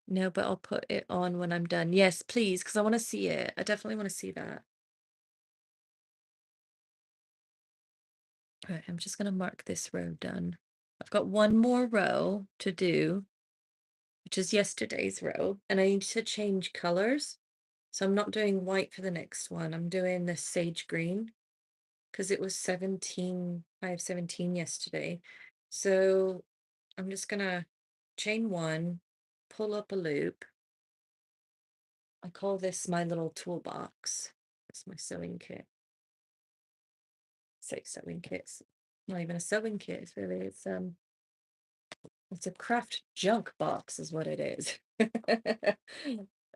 No, but I'll put it on when I'm done. Yes, please, because I want to see it. I definitely want to see that. All right, I'm just going to mark this row done. I've got one more row to do, which is yesterday's row, and I need to change colors. So I'm not doing white for the next one. I'm doing the sage green because it was 17, 517 yesterday. So I'm just gonna chain one, pull up a loop. I call this my little toolbox. It's my sewing kit. Say sewing kits. Not even a sewing kit, really. It's a craft junk box is what it is.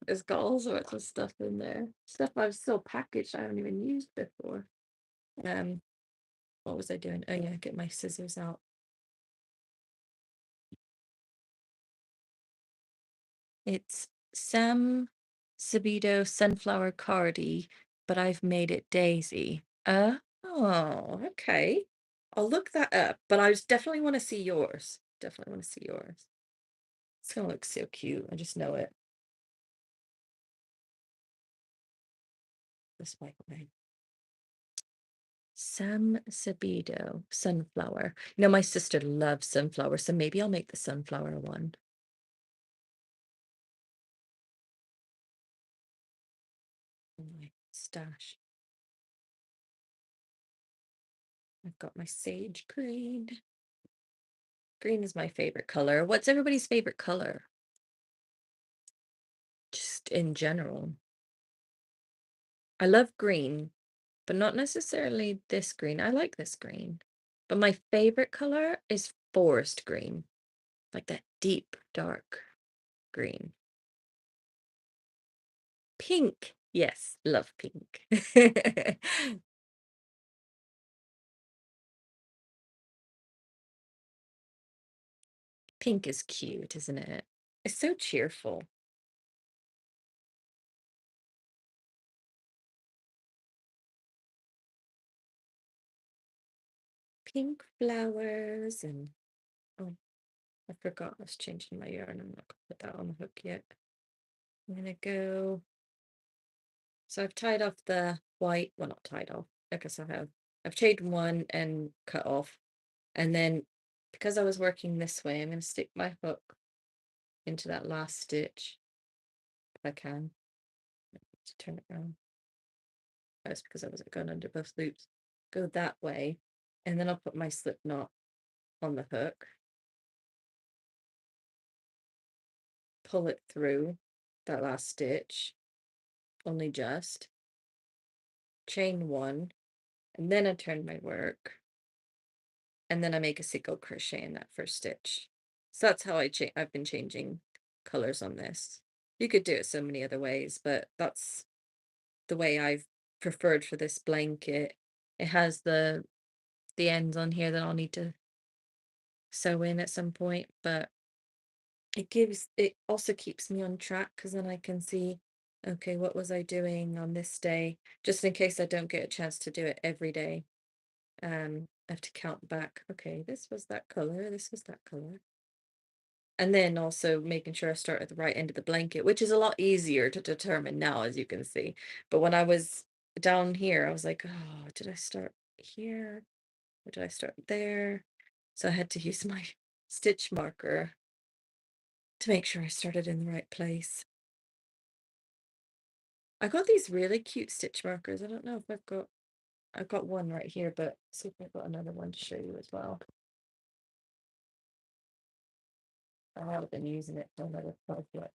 It's got all sorts of stuff in there. Stuff I've still packaged I haven't even used before. Um, what was I doing? Oh yeah, get my scissors out. It's Sam Sabido Sunflower Cardi, but I've made it Daisy. Oh, okay. I'll look that up, but I just definitely want to see yours. Definitely want to see yours. It's gonna look so cute. I just know it. This way. Sam Sabido Sunflower. You know, my sister loves sunflower, so maybe I'll make the sunflower one. My stash. I've got my sage green. Green is my favorite color. What's everybody's favorite color? Just in general. I love green, but not necessarily this green. I like this green. But my favorite color is forest green, like that deep, dark green. Pink. Yes, love pink. Pink is cute, isn't it? It's so cheerful. Pink flowers and oh, I forgot I was changing my yarn. I'm not gonna put that on the hook yet. I'm gonna go. So I've tied off the white, well, not tied off. I guess I have. I've chained one and cut off. And then because I was working this way, I'm going to stick my hook into that last stitch if I can. To turn it around. That's because I wasn't going under both loops. Go that way. And then I'll put my slip knot on the hook. Pull it through that last stitch. Only just. Chain one. And then I turn my work. And then I make a single crochet in that first stitch. So that's how I've been changing colors on this. You could do it so many other ways, but that's the way I've preferred for this blanket. It has the ends on here that I'll need to sew in at some point, but it also keeps me on track because then I can see, okay, what was I doing on this day, just in case I don't get a chance to do it every day. I have to count back. Okay, this was that color, this was that color. And then also making sure I start at the right end of the blanket, which is a lot easier to determine now, as you can see. But when I was down here, I was like, oh, did I start here? Or did I start there? So I had to use my stitch marker to make sure I started in the right place. I got these really cute stitch markers. I don't know if I've got one right here, but see if I've got another one to show you as well. I haven't been using it for another project.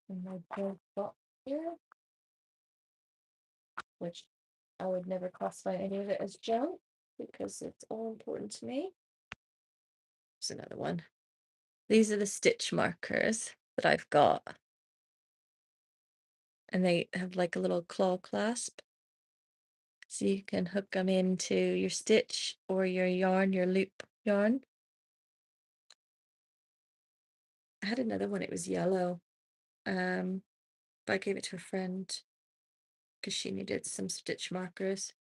And my big box here, which I would never classify any of it as junk because it's all important to me. There's another one. These are the stitch markers that I've got. And they have like a little claw clasp. So you can hook them into your stitch or your yarn, your loop yarn. I had another one, it was yellow. But I gave it to a friend because she needed some stitch markers.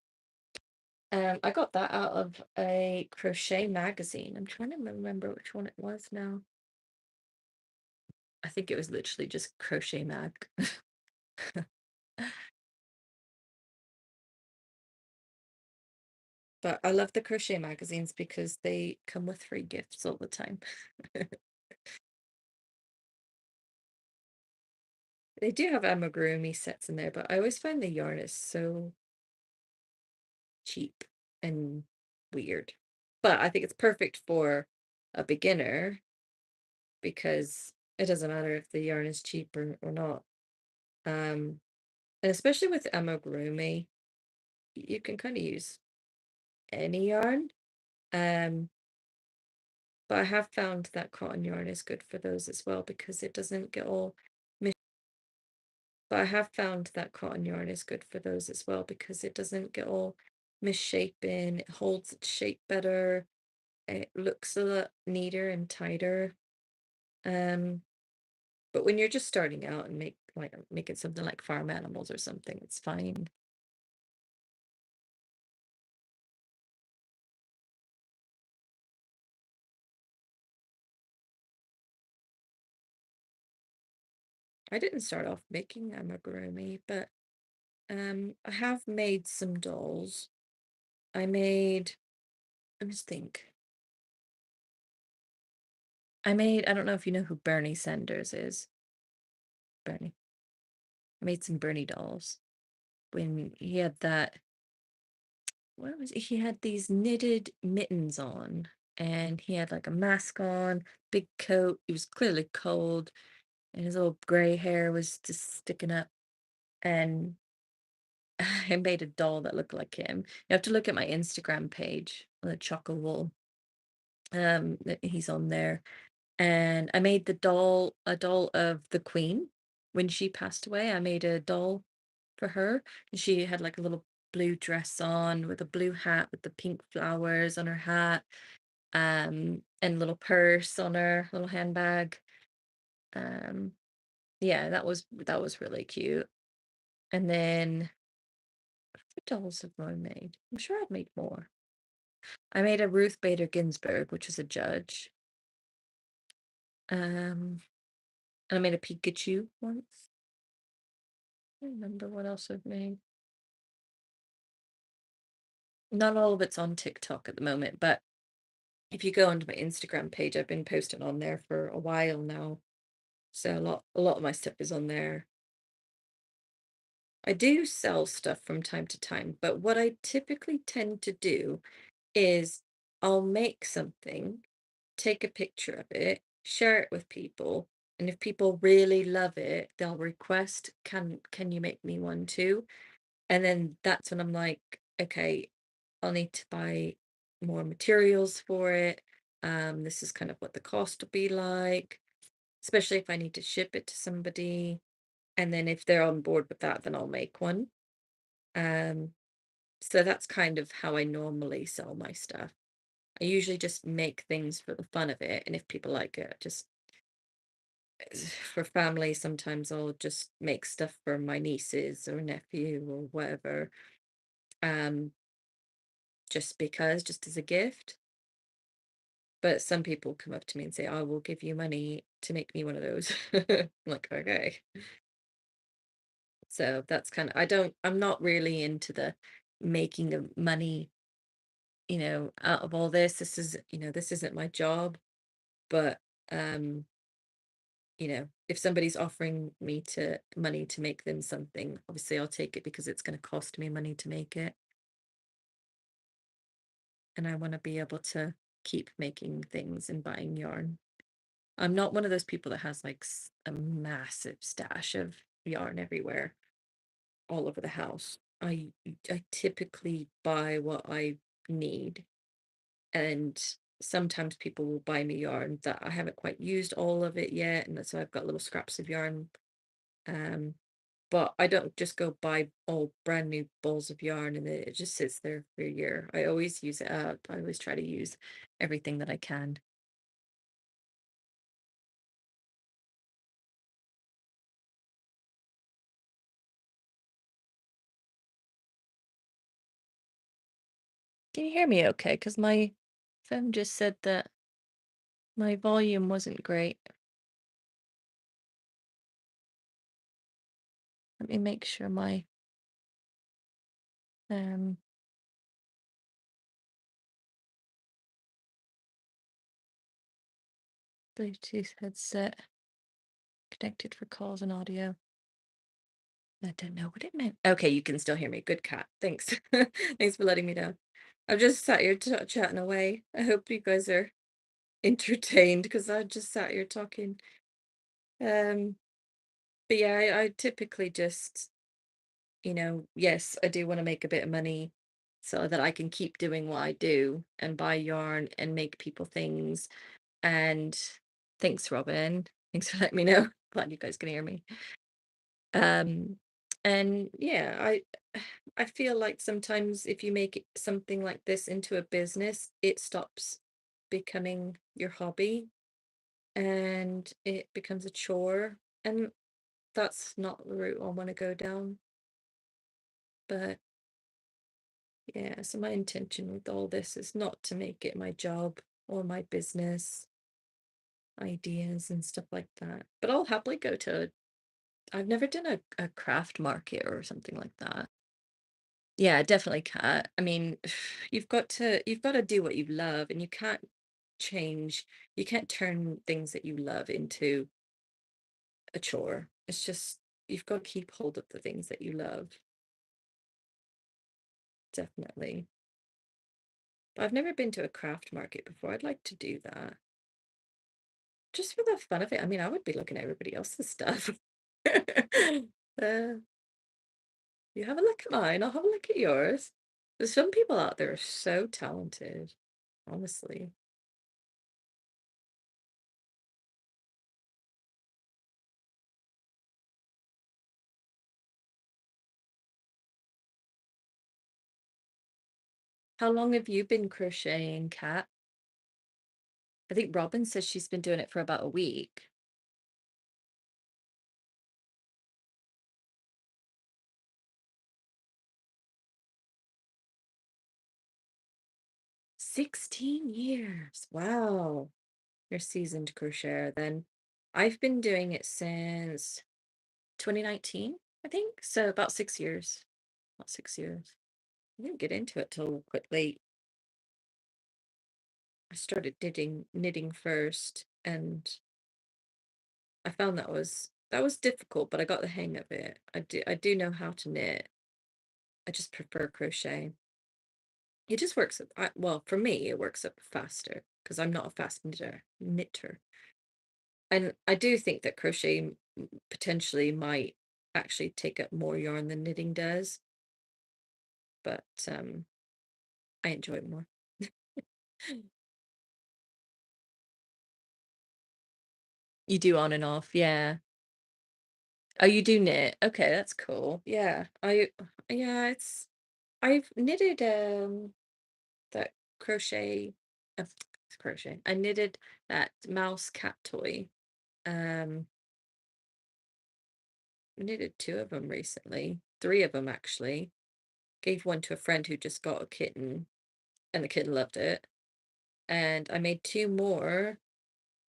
I got that out of a crochet magazine. I'm trying to remember which one it was now. I think it was literally just Crochet Mag. But I love the crochet magazines because they come with free gifts all the time. They do have amigurumi sets in there, but I always find the yarn is so cheap and weird. But I think it's perfect for a beginner because it doesn't matter if the yarn is cheap or not. And especially with amigurumi, you can kind of use any yarn. Um, But I have found that cotton yarn is good for those as well because it doesn't get all mis but I have found that cotton yarn is good for those as well because it doesn't get all misshapen, it holds its shape better, it looks a lot neater and tighter. Um, but when you're just starting out and making something like farm animals or something, it's fine. I didn't start off making amigurumi, but I have made some dolls. I made, let me just think. I don't know if you know who Bernie Sanders is. Bernie. I made some Bernie dolls when he had that, what was it? He had these knitted mittens on and he had like a mask on, big coat. He was clearly cold and his little gray hair was just sticking up. And I made a doll that looked like him. You have to look at my Instagram page, the ChockaWool. He's on there. And I made a doll of the Queen. When she passed away, I made a doll for her. And she had like a little blue dress on with a blue hat with the pink flowers on her hat, and a little purse on her, little handbag. Um, yeah, that was really cute. And then what dolls have I made? I'm sure I've made more. I made a Ruth Bader Ginsburg, which is a judge. And I made a Pikachu once. I don't remember what else I've made. Not all of it's on TikTok at the moment, but if you go onto my Instagram page, I've been posting on there for a while now. So a lot of my stuff is on there. I do sell stuff from time to time, but what I typically tend to do is I'll make something, take a picture of it, share it with people, and if people really love it, they'll request, can you make me one too? And then that's when I'm like, okay, I'll need to buy more materials for it. This is kind of what the cost will be like, especially if I need to ship it to somebody. And then if they're on board with that, then I'll make one. Um, so that's kind of how I normally sell my stuff. I usually just make things for the fun of it, and if people like it, just for family, sometimes I'll just make stuff for my nieces or nephew or whatever. Um, just because, just as a gift. But some people come up to me and say, I will give you money to make me one of those. I'm like, okay. So that's kind of, I'm not really into the making of money, out of all this. This isn't my job. But, um, if somebody's offering me to money to make them something, obviously I'll take it because it's going to cost me money to make it. And I want to be able to keep making things and buying yarn. I'm not one of those people that has like a massive stash of yarn everywhere, all over the house. I typically buy what I need, and sometimes people will buy me yarn that I haven't quite used all of it yet, and so I've got little scraps of yarn. Um, but I don't just go buy all brand new balls of yarn and it just sits there for a year. I always use it up. I always try to use everything that I can. Can you hear me okay? Because my phone just said that my volume wasn't great. Let me make sure my um Bluetooth headset connected for calls and audio. I don't know what it meant. Okay, you can still hear me. Good cat. Thanks. Thanks for letting me know. I've just sat here chatting away. I hope you guys are entertained because I just sat here talking. Um, but yeah, I typically just, yes, I do want to make a bit of money so that I can keep doing what I do and buy yarn and make people things. And thanks, Robin. Thanks for letting me know. Glad you guys can hear me. Um, and yeah, I feel like sometimes if you make something like this into a business, it stops becoming your hobby and it becomes a chore. And that's not the route I want to go down. But yeah, so my intention with all this is not to make it my job or my business ideas and stuff like that. But I'll happily go to, I've never done a craft market or something like that. Yeah, definitely cat. I mean, you've got to do what you love and you can't change, you can't turn things that you love into a chore. It's just you've got to keep hold of the things that you love. Definitely. But I've never been to a craft market before. I'd like to do that. Just for the fun of it. I mean, I would be looking at everybody else's stuff. Uh, you have a look at mine, I'll have a look at yours. There's some people out there are so talented, honestly. How long have you been crocheting, Kat? I think Robin says she's been doing it for about a week. 16 years. Wow. You're a seasoned crocheter then. I've been doing it since 2019, I think. So about 6 years. About 6 years. I didn't get into it till quite late. I started knitting first, and I found that was difficult, but I got the hang of it. I do know how to knit. I just prefer crochet. It just works well, for me, it works up faster because I'm not a fast knitter. And I do think that crochet potentially might actually take up more yarn than knitting does, but I enjoy it more. You do on and off, yeah. Oh, you do knit. Okay, that's cool. Yeah. Yeah, I've knitted that crochet uh, crochet. I knitted that mouse cat toy. Um knitted two of them recently. Three of them actually. Gave one to a friend who just got a kitten and the kitten loved it. And I made two more,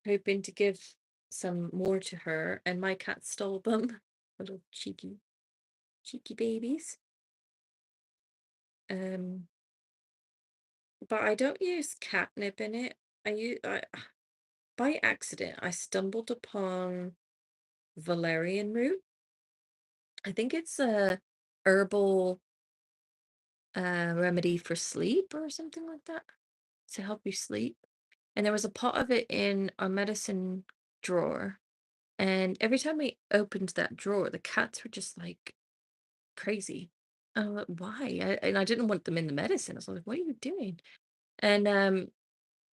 hoping to give some more to her, and my cat stole them. Little cheeky babies. Um but I don't use catnip in it. By accident, I stumbled upon valerian root. I think it's a herbal remedy for sleep or something like that to help you sleep. And there was a pot of it in our medicine drawer. And every time we opened that drawer, the cats were just like crazy. I'm like, why? And I didn't want them in the medicine. I was like, what are you doing? And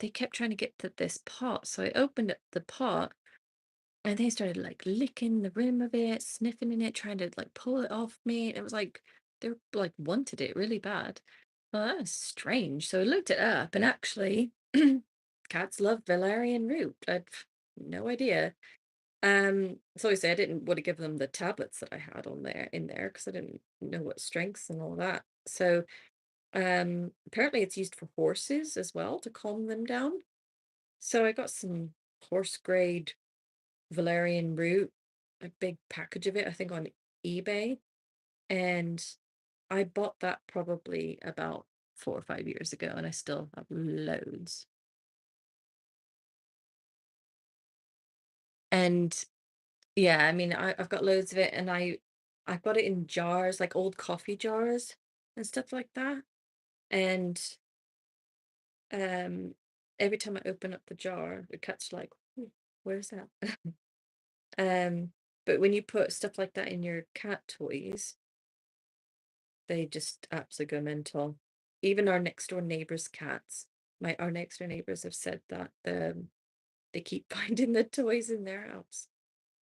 they kept trying to get to this pot. So I opened up the pot and they started like licking the rim of it, sniffing in it, trying to like pull it off me. And it was like they were like wanted it really bad. Well, that was strange. So I looked it up and actually cats love valerian root. I'd no idea. So obviously I didn't want to give them the tablets that I had on there in there because I didn't know what strengths and all that. So apparently it's used for horses as well to calm them down. So I got some horse grade valerian root, a big package of it, I think on eBay. And I bought that probably about 4 or 5 years ago, and I still have loads. And yeah, I mean, I've got loads of it, and I've got it in jars, like old coffee jars and stuff like that. And um, every time I open up the jar, the cat's like, "Ooh, where's that?" Um, but when you put stuff like that in your cat toys, they just absolutely go mental. Even our next door neighbors' cats, my our next door neighbors have said that. they keep finding the toys in their house.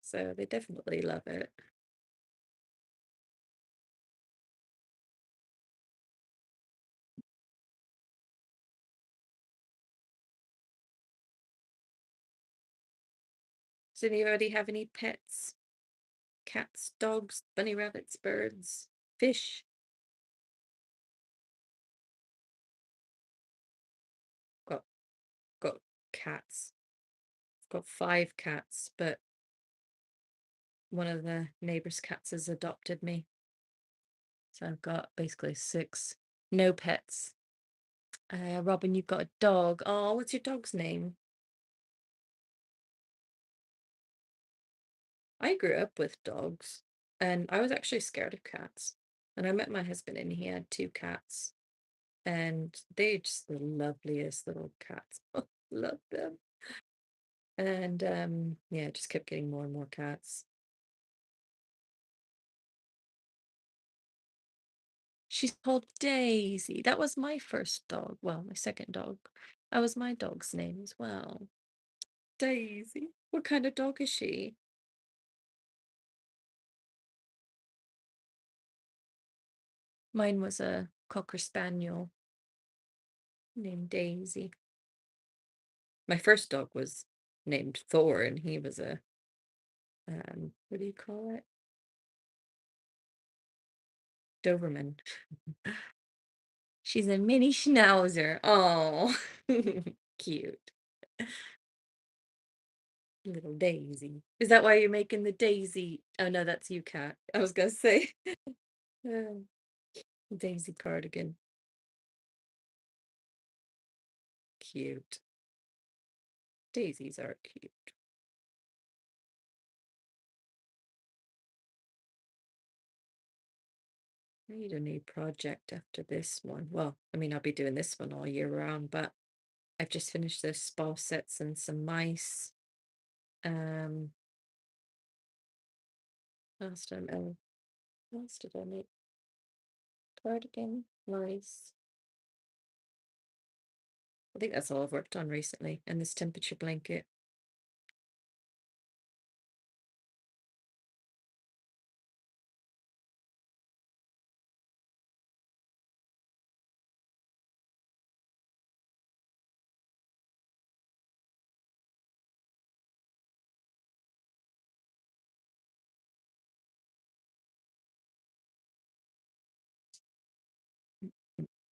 So they definitely love it. Does anybody have any pets? Cats, dogs, bunny rabbits, birds, fish? Got got cats. I've got 5 cats, but one of the neighbor's cats has adopted me. So I've got basically 6. No pets. Robin, you've got a dog. Oh, what's your dog's name? I grew up with dogs and I was actually scared of cats. And I met my husband and he had 2 cats and they're just the loveliest little cats. Love them. And yeah, just kept getting more and more cats. She's called Daisy. That was my first dog. Well, my second dog. That was my dog's name as well. Daisy. What kind of dog is she? Mine was a Cocker Spaniel named Daisy. My first dog was named Thor, and he was a what do you call it? Doberman. She's a mini schnauzer. Oh, cute. Little Daisy. Is that why you're making the Daisy? Oh no, that's you, cat. I was gonna say uh, Daisy cardigan. Cute. Daisies are cute. I need a new project after this one. Well, I mean, I'll be doing this one all year round, but I've just finished those spa sets and some mice. Um, last time, oh, what else did I make? Cardigan, mice. I think that's all I've worked on recently, and this temperature blanket.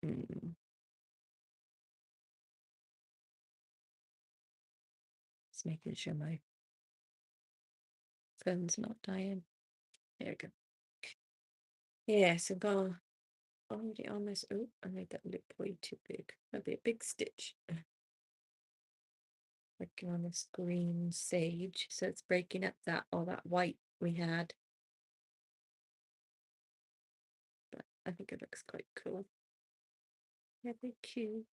Mm, just making sure my phone's not dying. There we go. Yeah, so go already almost. Oh, I made that look way too big. That'd be a big stitch. Working on this green sage, so it's breaking up that all that white we had. But I think it looks quite cool. Yeah, they're cute.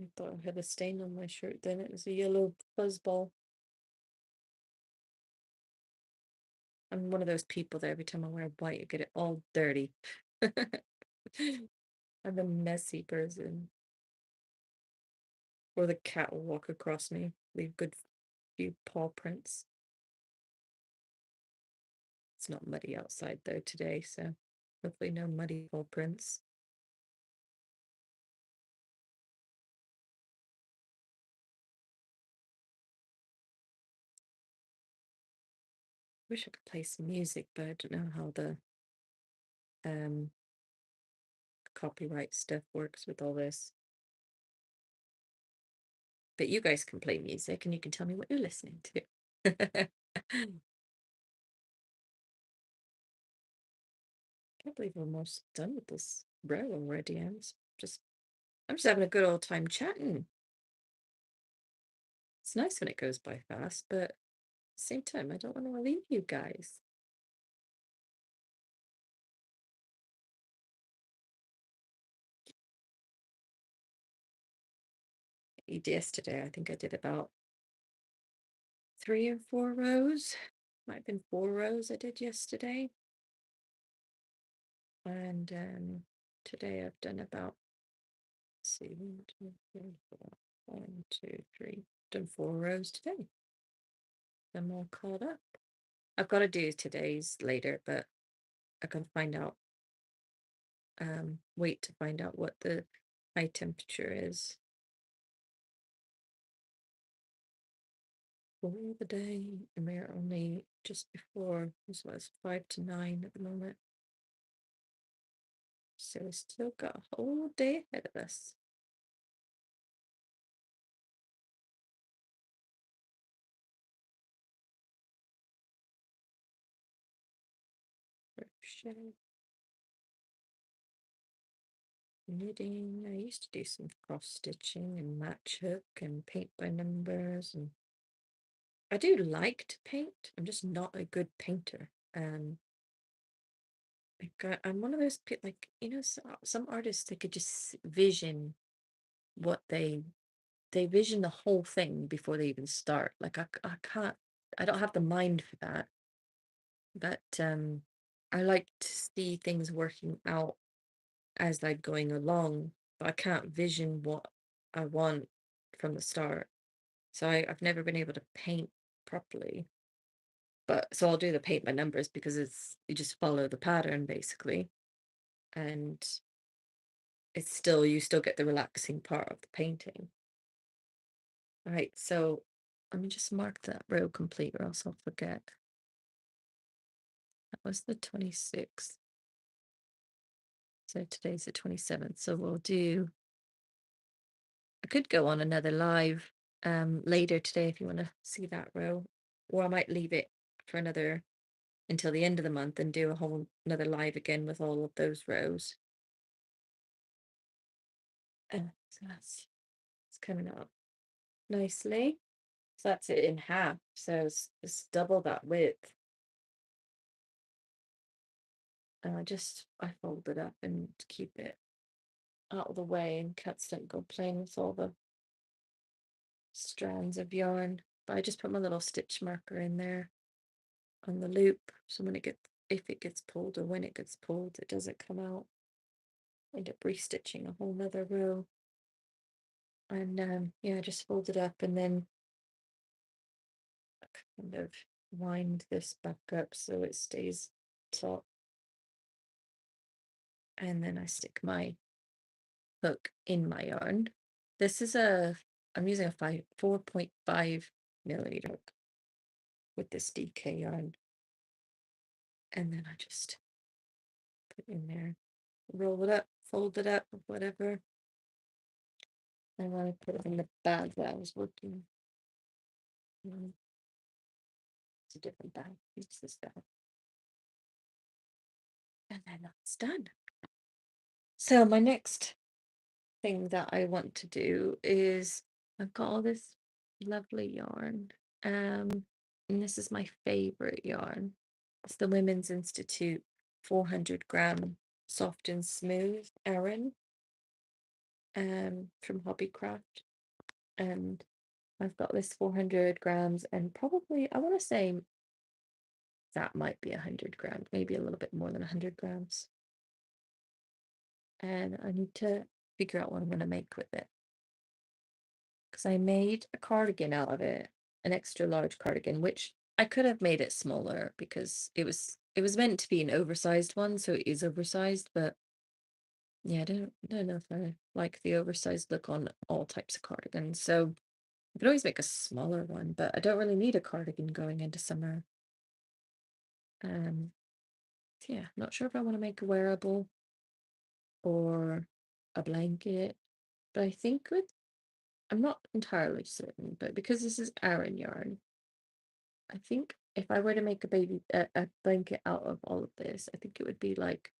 I thought I had a stain on my shirt, then it was a yellow fuzzball. I'm one of those people that every time I wear white, I get it all dirty. I'm a messy person. Or the cat will walk across me, leave good few paw prints. It's not muddy outside though today, so hopefully no muddy paw prints. Wish I could play some music, but I don't know how the um copyright stuff works with all this. But you guys can play music and you can tell me what you're listening to. Can't believe we're almost done with this row already. I'm just having a good old time chatting. It's nice when it goes by fast, but at the same time, I don't want to leave you guys. Yesterday, I think I did about 3 or 4 rows. Might have been 4 rows I did yesterday. And today I've done about, let's see, 1, 2, 3, 4. 1, 2, 3. Done 4 rows today. I'm all caught up. I've got to do today's later, but I can find out. Wait to find out what the high temperature is for the day, and we're only just before, this was 5 to 9 at the moment. So we still got a whole day ahead of us. Crochet, knitting. I used to do some cross stitching and match hook and paint by numbers, and I do like to paint. I'm just not a good painter. I'm one of those people, like, some artists, they could just vision what they vision the whole thing before they even start. Like I can't, I don't have the mind for that. But I like to see things working out as I'm going along, but I can't vision what I want from the start. So I've never been able to paint properly. But so I'll do the paint by numbers because it's you just follow the pattern basically. And it's still you still get the relaxing part of the painting. All right, so let me just mark that row complete or else I'll forget. That was the 26th. So today's the 27th. So we'll do, I could go on another live later today if you want to see that row, or I might leave it for another until the end of the month and do a whole another live again with all of those rows. So that's it's coming up nicely. So that's it in half. So it's double that width. And I fold it up and keep it out of the way and cats don't go playing with all the strands of yarn. But I just put my little stitch marker in there on the loop, so when if it gets pulled or when it gets pulled, it doesn't come out. I end up restitching a whole nother row. And yeah, just fold it up and then kind of wind this back up so it stays top. And then I stick my hook in my yarn. This is I'm using a 4.5 millimeter hook with this DK yarn. And then I just put it in there, roll it up, fold it up, whatever. And then I put it in the bag that I was working. It's a different bag. It's this bag. And then that's done. So my next thing that I want to do is I've got all this lovely yarn. And this is my favorite yarn. It's the Women's Institute 400-gram soft and smooth Aran from Hobbycraft. And I've got this 400 grams, and probably I want to say that might be 100 grams, maybe a little bit more than 100 grams. And I need to figure out what I'm going to make with it. Because I made a cardigan out of it, an extra large cardigan, which I could have made it smaller because it was meant to be an oversized one, so it is oversized, but yeah, I don't know if I like the oversized look on all types of cardigans. So I could always make a smaller one, but I don't really need a cardigan going into summer. Yeah, not sure if I want to make a wearable or a blanket, but I think I'm not entirely certain, but because this is Aran yarn, I think if I were to make a blanket out of all of this, I think it would be like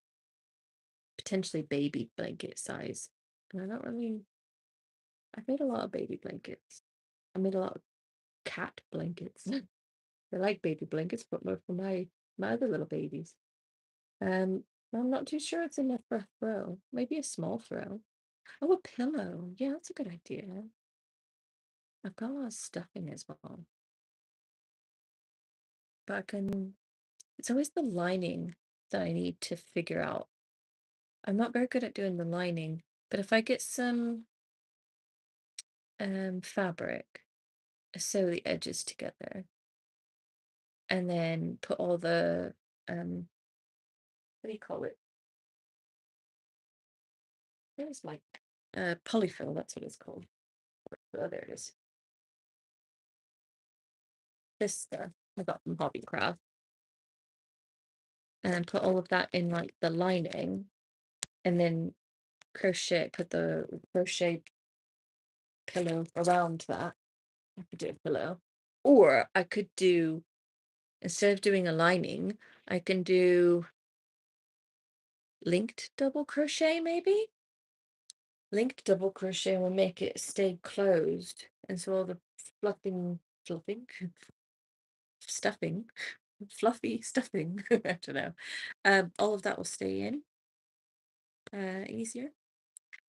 potentially baby blanket size. And I don't really, I've made a lot of baby blankets. I made a lot of cat blankets. They're like baby blankets, but more for my other little babies. I'm not too sure it's enough for a throw. Maybe a small throw. Oh, a pillow. Yeah, that's a good idea. I've got a lot of stuffing as well. But it's always the lining that I need to figure out. I'm not very good at doing the lining, but if I get some fabric, sew the edges together, and then put all the what do you call it? Where's my polyfill? That's what it's called. Oh, there it is. This stuff I got from Hobbycraft, and then put all of that in like the lining, and then put the crochet pillow around that. I could do a pillow, or I could do, instead of doing a lining, I can do linked double crochet, maybe. Linked double crochet will make it stay closed, and so all the fluffing stuffing fluffy stuffing I don't know, all of that will stay in easier.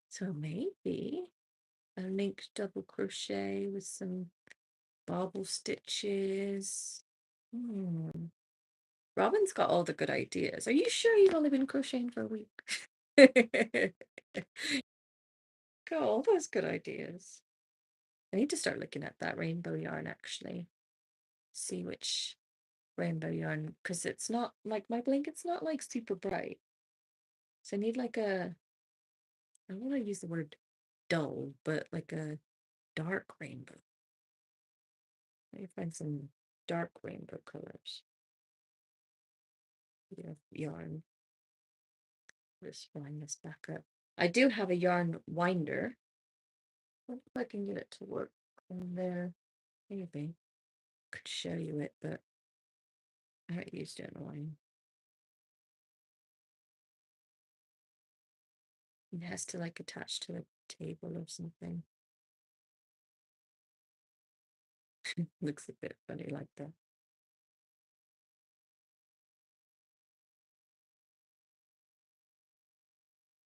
So maybe a linked double crochet with some bobble stitches. Robin's got all the good ideas. Are you sure you've only been crocheting for a week? Got all those good ideas. I need to start looking at that rainbow yarn, actually. See which rainbow yarn, because it's not like my blanket's not like super bright. So I need like a, I don't want to use the word dull, but like a dark rainbow. Let me find some dark rainbow colors. Yeah, yarn. Just line this back up. I do have a yarn winder. I wonder if I can get it to work on there. Maybe. Could show you it, but I haven't used it in a while. It has to like attach to a table or something. Looks a bit funny like that.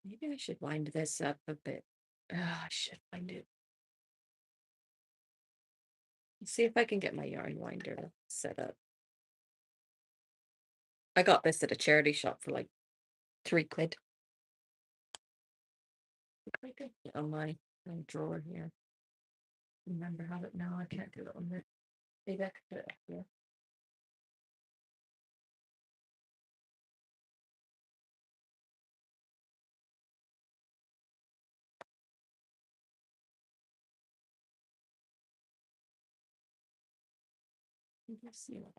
Maybe I should wind this up a bit. Oh, I should wind it. Let's see if I can get my yarn winder set up. I got this at a charity shop for like £3. I could get on my drawer here. Remember how it now? I can't do it on there. Maybe I could put it up here. Let's see what.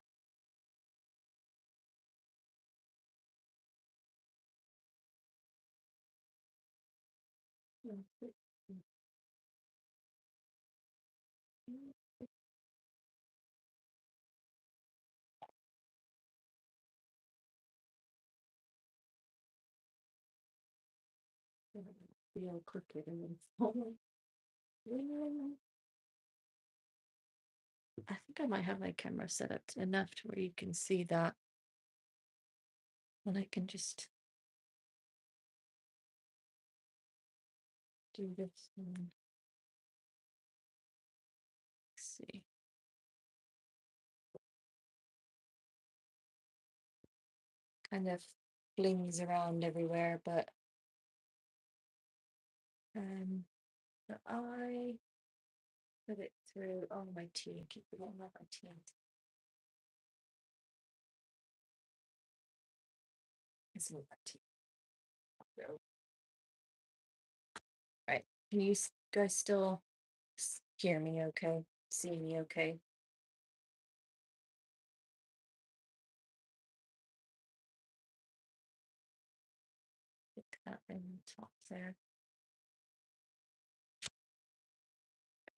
Be all crooked and then fall. I think I might have my camera set up enough to where you can see that. And I can just do this and see. Kind of flings around everywhere, but I put it through on my tea. Keep it on my tea. It's on my tea. Right. Can you guys still hear me okay? See me okay? Put that in the top there.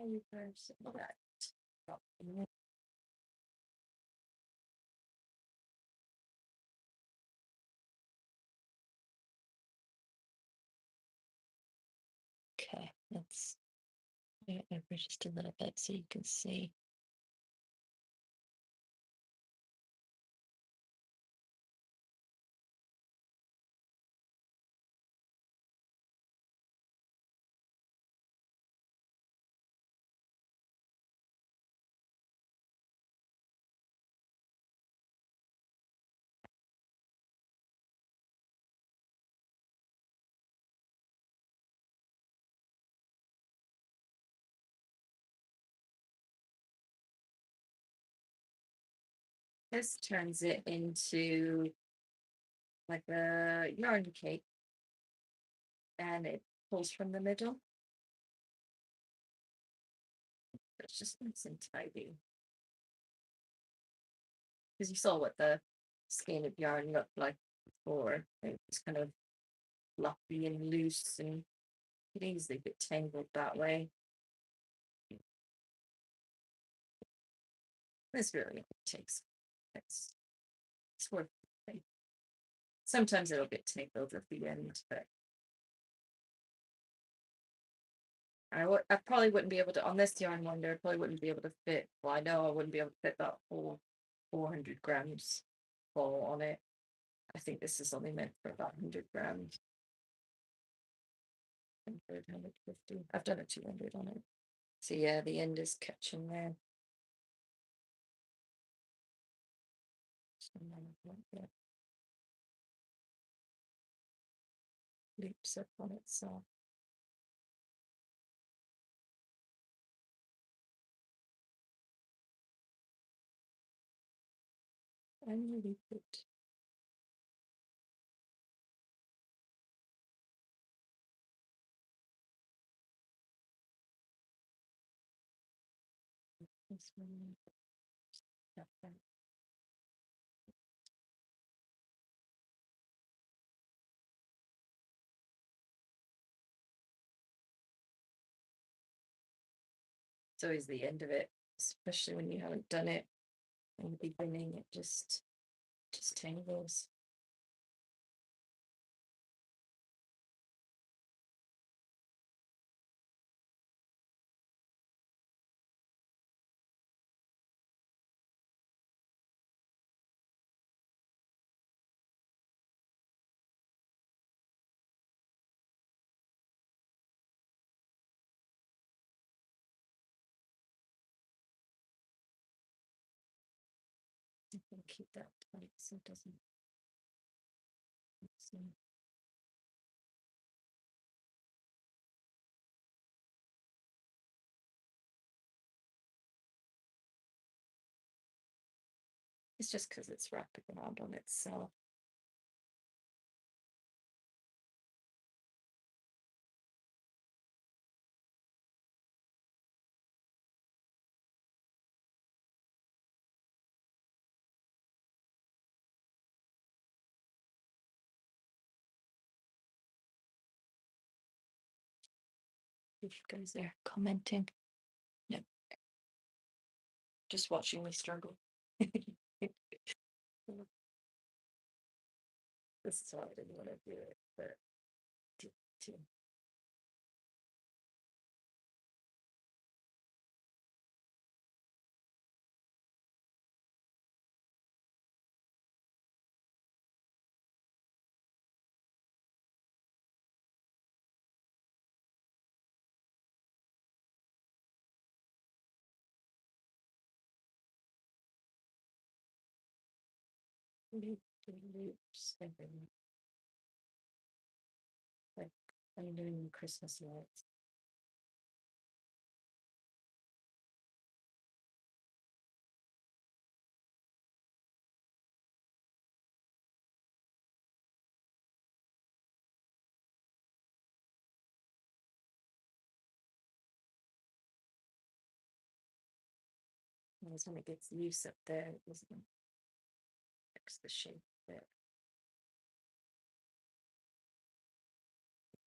Papers, that. Okay, let's move it over just a little bit so you can see. This turns it into like a yarn cake, and it pulls from the middle. It's just nice and tidy. Because you saw what the skein of yarn looked like before. It was kind of fluffy and loose and could easily get tangled that way. This really takes it's worth it. Sometimes it'll get tangled at the end, but I probably wouldn't be able to on this yarn wonder. I probably wouldn't be able to fit. Well, I know I wouldn't be able to fit that whole 400 grams full on it. I think this is only meant for about 100 grams. 100, 150. I've done a 200 on it. So yeah, the end is catching there. Loops up on itself. And loop it. This one. It's always the end of it, especially when you haven't done it in the beginning. It just tangles. I can keep that tight so it doesn't. It's just because it's wrapping around on itself. If you guys are commenting. No. Just watching me struggle. This is why I didn't want to do it, but to loop the loops everywhere. Like I'm doing Christmas lights. And when it gets loose up there, it doesn't fix the shape of it.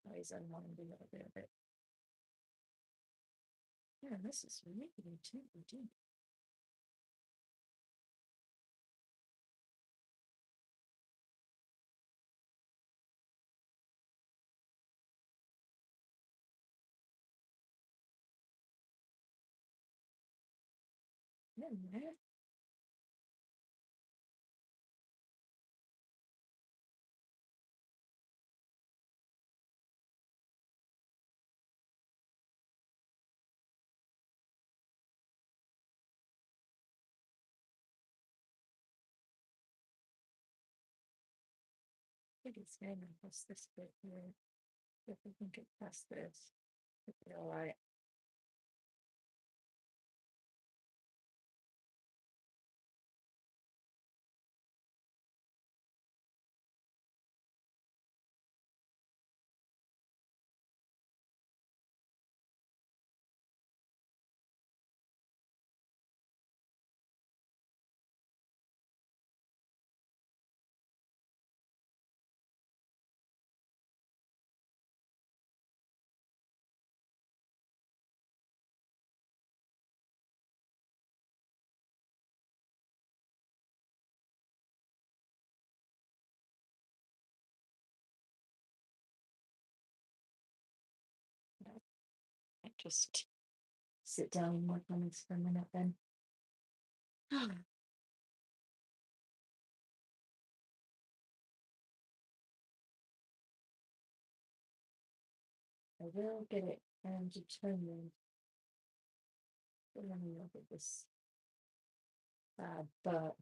Always unwind a little bit of it. Yeah, this is really too deep. Yeah, man. I think it's going to pass this bit here. If we can get past this, it'll be all right. just sit down and work on this for a minute then. I will get it and determined. I don't know if it was bad, but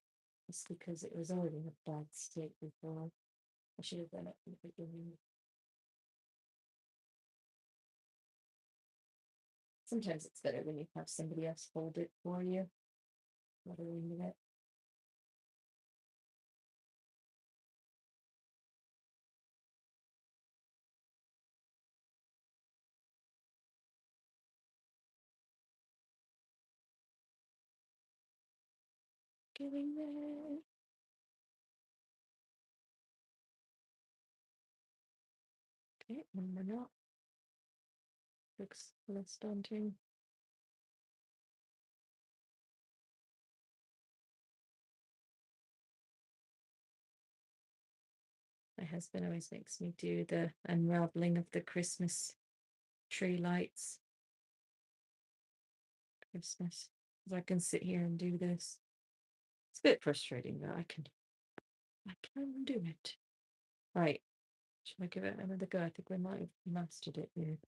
it's because it was already in a bad state before. I should have done it from the beginning. Sometimes it's better when you have somebody else hold it for you. Not a minute. Getting there. Okay, one more knot. Looks less daunting. My husband always makes me do the unraveling of the Christmas tree lights. Christmas. I can sit here and do this. It's a bit frustrating, but I can do it. Right. Should I give it another go? I think we might have mastered it here.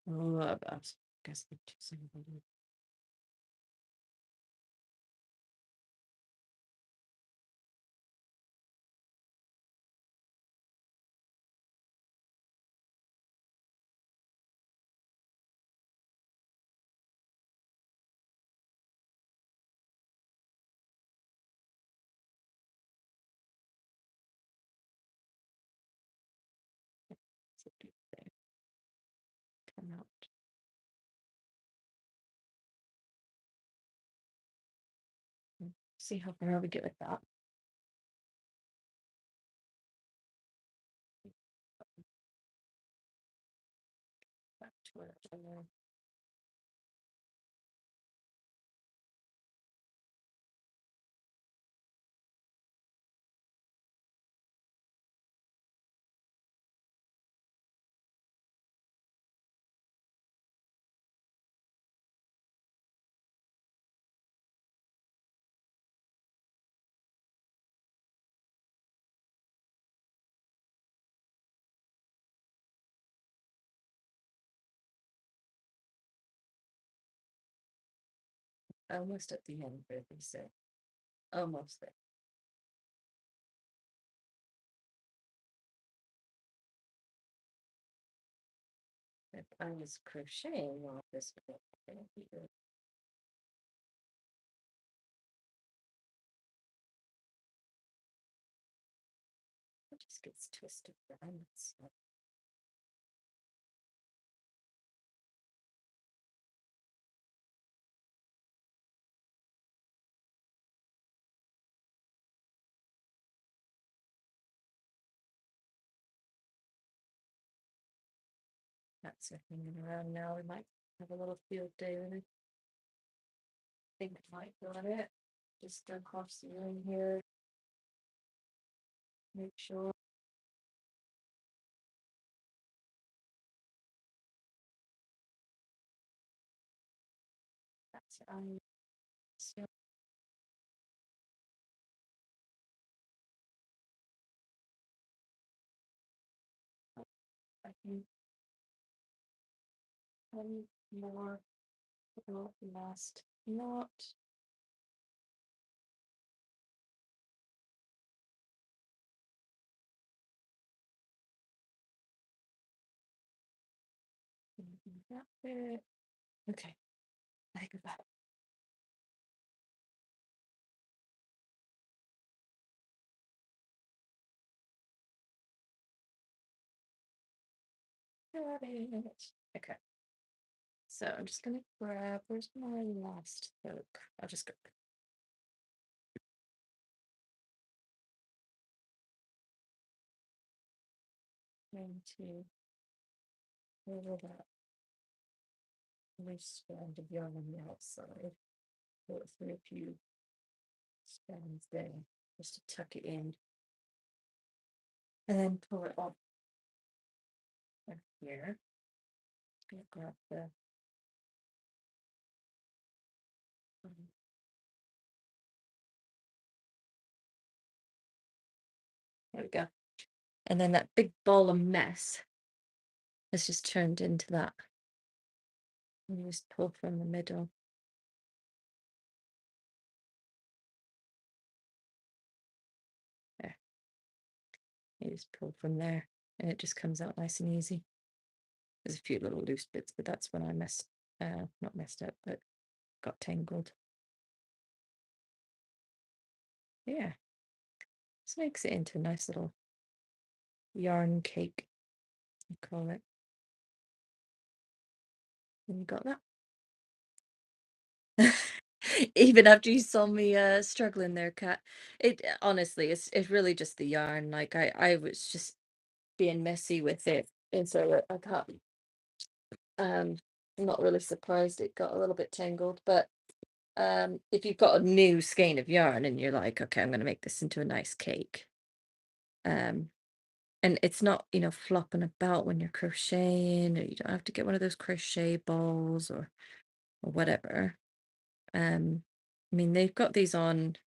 Oh, I guess I'm too simple. Come out. See how far we get with that. Back to where almost at the end, but they said almost there. If I was crocheting off this bit, it just gets twisted around. So. That's hanging around now. We might have a little field day with it. I think I might got it. Just across the room here. Make sure. That's it. Still. I think one more last knot. That bit. Okay, I think about it. Okay. So I'm just gonna grab, where's my last hook? I'll just go. Going to over that loose strand of yarn on the outside. Go through a few strands there, just to tuck it in. And then pull it up here. Gonna grab the There we go. And then that big ball of mess has just turned into that. And you just pull from the middle. There. You just pull from there and it just comes out nice and easy. There's a few little loose bits, but that's when I not messed up, but got tangled. Yeah, this makes it into a nice little yarn cake, I call it. And you got that. Even after you saw me struggling there, Kat. It honestly, it's really just the yarn. Like I was just being messy with it, and so I can't. I'm not really surprised it got a little bit tangled, but if you've got a new skein of yarn and you're like, okay, I'm going to make this into a nice cake, um, and it's not, flopping about when you're crocheting, or you don't have to get one of those crochet balls or whatever. I mean, they've got these on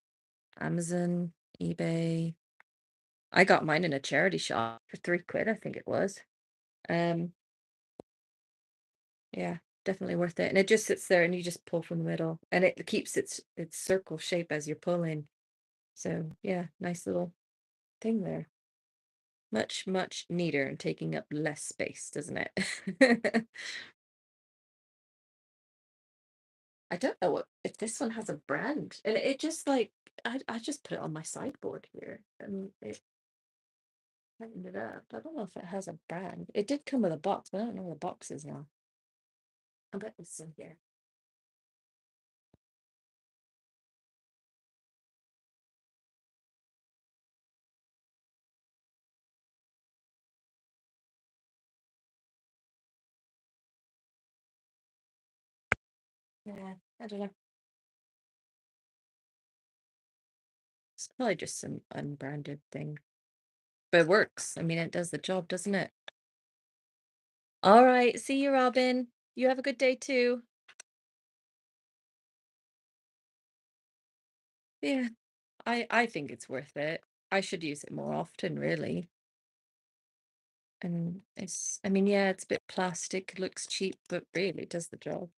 Amazon, eBay. I got mine in a charity shop for 3 quid, I think it was. Um, yeah, definitely worth it. And it just sits there and you just pull from the middle and it keeps its circle shape as you're pulling. So yeah, nice little thing there. Much, much neater and taking up less space, doesn't it? I don't know if this one has a brand. And it just like I just put it on my sideboard here and it tightened it up. I don't know if it has a brand. It did come with a box, but I don't know where the box is now. I bet it's in here. Yeah, I don't know. It's probably just some unbranded thing. But it works. I mean, it does the job, doesn't it? All right. See you, Robin. You have a good day too. Yeah, I think it's worth it. I should use it more often, really. And I mean, yeah, it's a bit plastic, looks cheap, but really does the job.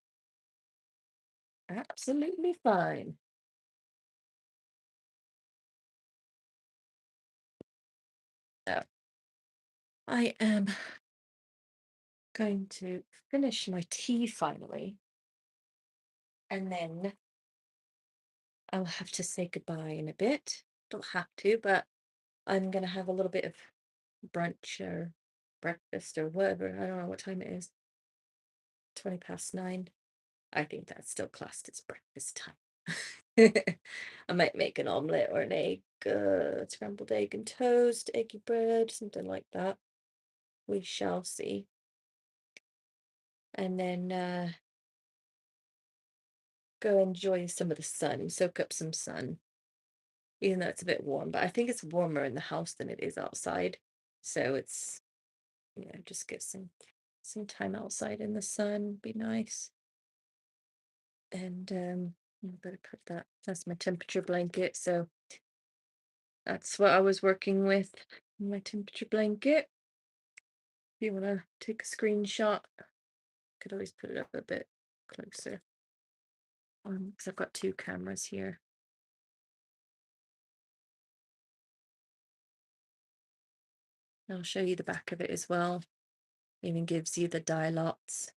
Absolutely fine. So I am going to finish my tea finally, and then I'll have to say goodbye in a bit. Don't have to, but I'm gonna have a little bit of brunch or breakfast or whatever. I don't know what time it is. 9:20. I think that's still classed as breakfast time. I might make an omelette or an egg, scrambled egg and toast, eggy bread, something like that. We shall see. And then go enjoy some of the sun, soak up some sun, even though it's a bit warm. But I think it's warmer in the house than it is outside. So it's, just get some time outside in the sun, be nice. And I better put that's my temperature blanket. So that's what I was working with, my temperature blanket. If you want to take a screenshot, could always put it up a bit closer. Because I've got two cameras here. I'll show you the back of it as well. Even gives you the dye lots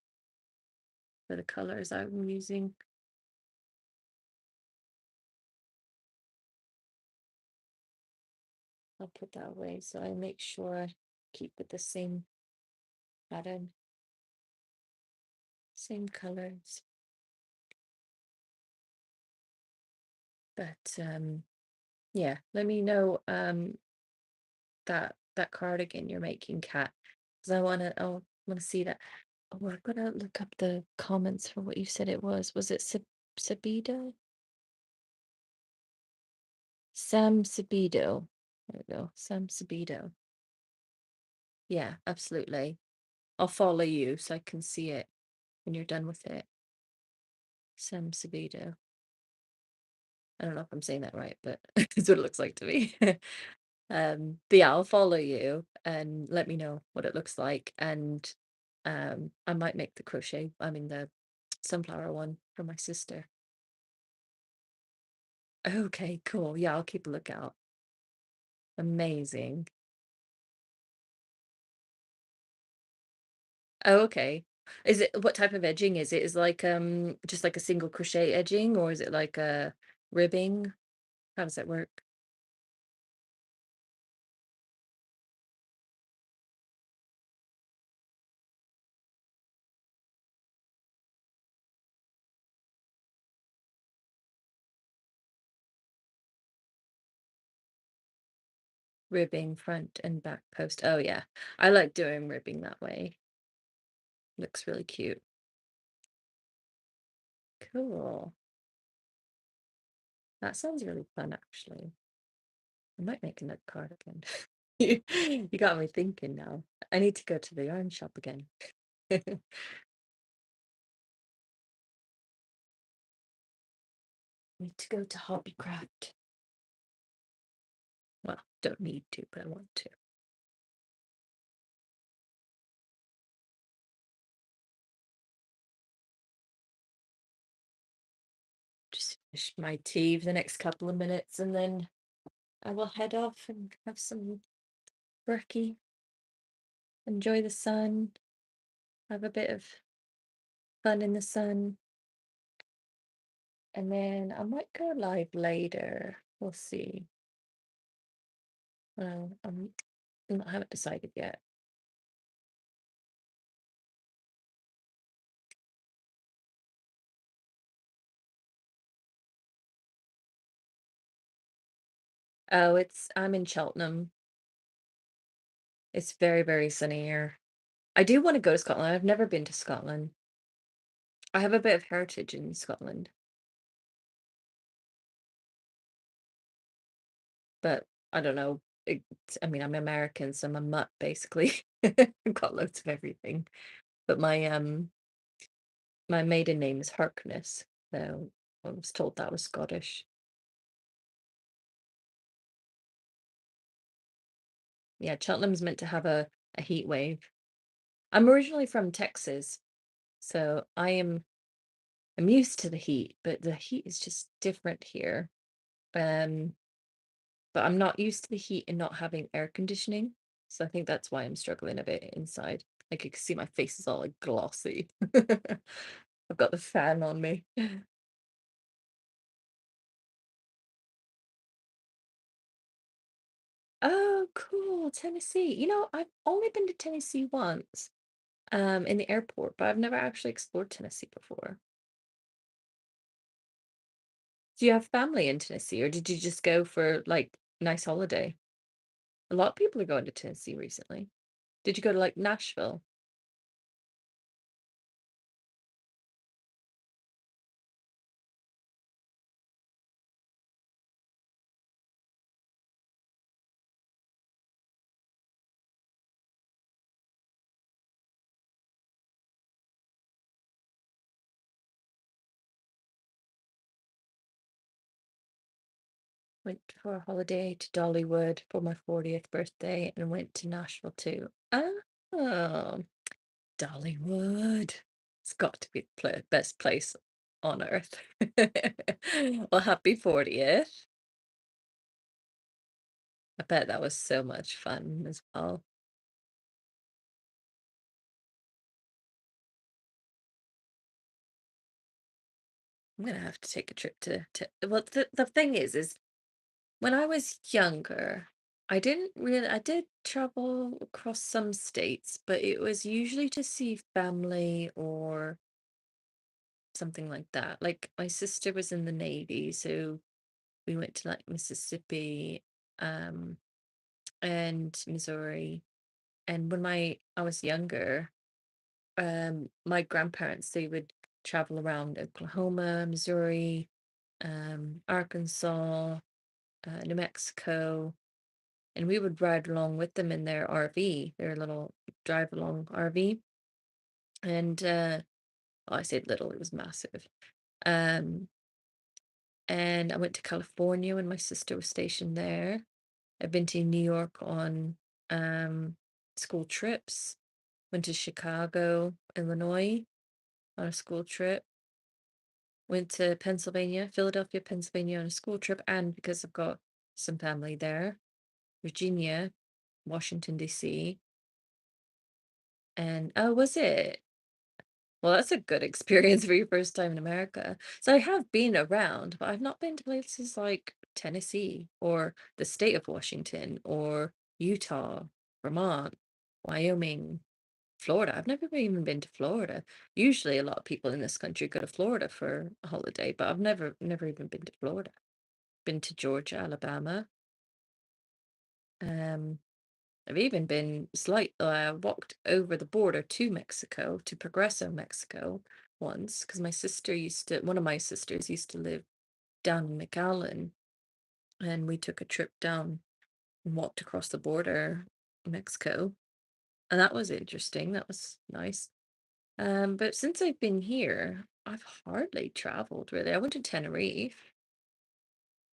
for the colors I'm using. I'll put that away so I make sure I keep with the same pattern, same colors. But yeah, let me know that cardigan you're making, Kat, because I want to see that. Oh, we're gonna look up the comments for what you said it was. Was it Sabido? Sam Sabido. There we go. Sam Sabido. Yeah, absolutely. I'll follow you so I can see it when you're done with it. Sam Sabido. I don't know if I'm saying that right, but it's what it looks like to me. But yeah, I'll follow you and let me know what it looks like. And I might make the crochet, I mean the sunflower one for my sister. Okay, cool. Yeah, I'll keep a lookout. Amazing. Oh, okay. Is it what type of edging is it? Is it like just like a single crochet edging or is it like a ribbing? How does that work? Ribbing front and back post. Oh yeah. I like doing ribbing that way. Looks really cute. Cool. That sounds really fun actually. I might make a note card again. You got me thinking now. I need to go to the yarn shop again. Need to go to Hobbycraft. Well, don't need to, but I want to. Just finish my tea for the next couple of minutes and then I will head off and have some brekkie, enjoy the sun, have a bit of fun in the sun, and then I might go live later. We'll see. I haven't decided yet. Oh, I'm in Cheltenham. It's very, very sunny here. I do want to go to Scotland. I've never been to Scotland. I have a bit of heritage in Scotland, but I don't know. I mean, I'm American, so I'm a mutt basically. I've got loads of everything. But my maiden name is Harkness, so I was told that was Scottish. Yeah, Cheltenham's meant to have a heat wave. I'm originally from Texas, so I'm used to the heat, but the heat is just different here. Um, but I'm not used to the heat and not having air conditioning. So I think that's why I'm struggling a bit inside. Like you can see my face is all like glossy. I've got the fan on me. Oh, cool. Tennessee. I've only been to Tennessee once, in the airport, but I've never actually explored Tennessee before. Do you have family in Tennessee or did you just go for like nice holiday? A lot of people are going to Tennessee recently. Did you go to like Nashville? Went for a holiday to Dollywood for my 40th birthday and went to Nashville too. Oh, Dollywood. It's got to be the best place on earth. Well, happy 40th. I bet that was so much fun as well. I'm gonna have to take a trip to well the thing is when I was younger, I did travel across some states, but it was usually to see family or something like that. Like my sister was in the Navy, so we went to like Mississippi, um, and Missouri. And when I was younger, my grandparents they would travel around Oklahoma, Missouri, Arkansas, New Mexico, and we would ride along with them in their RV, their little drive along RV. And well, I said little, it was massive. Um, and I went to California when my sister was stationed there. I've been to New York on um, school trips. Went to Chicago, Illinois on a school trip. Went to Pennsylvania, Philadelphia, Pennsylvania on a school trip, and because I've got some family there, Virginia, Washington, D.C. And oh, was it? Well, that's a good experience for your first time in America. So I have been around, but I've not been to places like Tennessee or the state of Washington or Utah, Vermont, Wyoming, Florida. I've never even been to Florida. Usually a lot of people in this country go to Florida for a holiday, but I've never even been to Florida. Been to Georgia, Alabama. Um, I've even been walked over the border to Mexico, to Progreso, Mexico once, because one of my sisters used to live down in McAllen, and we took a trip down and walked across the border, Mexico, and that was interesting. That was nice. But since I've been here, I've hardly traveled really. I went to Tenerife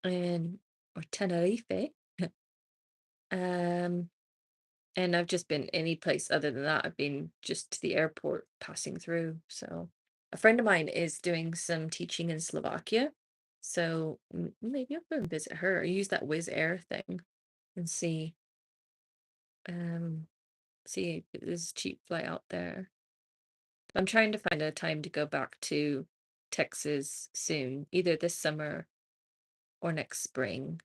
and or Tenerife. Um, And I've just been any place other than that. I've been just to the airport passing through. So a friend of mine is doing some teaching in Slovakia. So maybe I'll go and visit her or use that Wizz Air thing and um see if there's a cheap flight out there. I'm trying to find a time to go back to Texas soon, either this summer or next spring.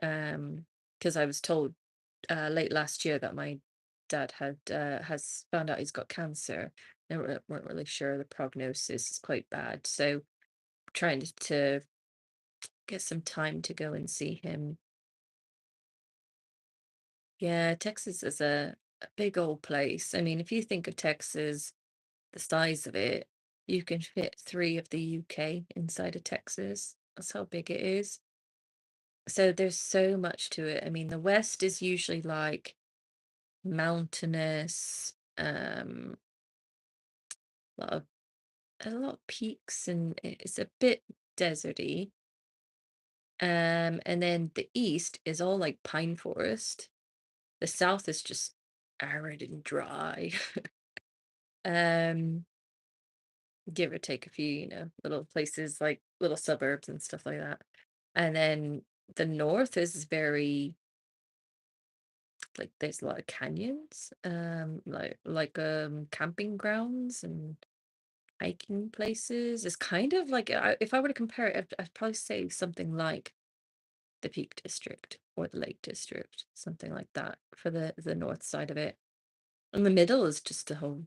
Because I was told late last year that my dad has found out he's got cancer. They weren't really sure. The prognosis is quite bad. So trying to get some time to go and see him. Yeah, Texas is a big old place. I mean, if you think of Texas, the size of it, you can fit three of the UK inside of Texas. That's how big it is. So there's so much to it. I mean, the West is usually like mountainous, lot of a lot of peaks, and it's a bit deserty. And then the east is all like pine forest. The south is just arid and dry. um, Give or take a few, little places like little suburbs and stuff like that. And then the north is very like there's a lot of canyons, camping grounds and hiking places. It's kind of like if I were to compare it, I'd probably say something like the Peak District or the Lake District, something like that for the north side of it. And the middle is just a whole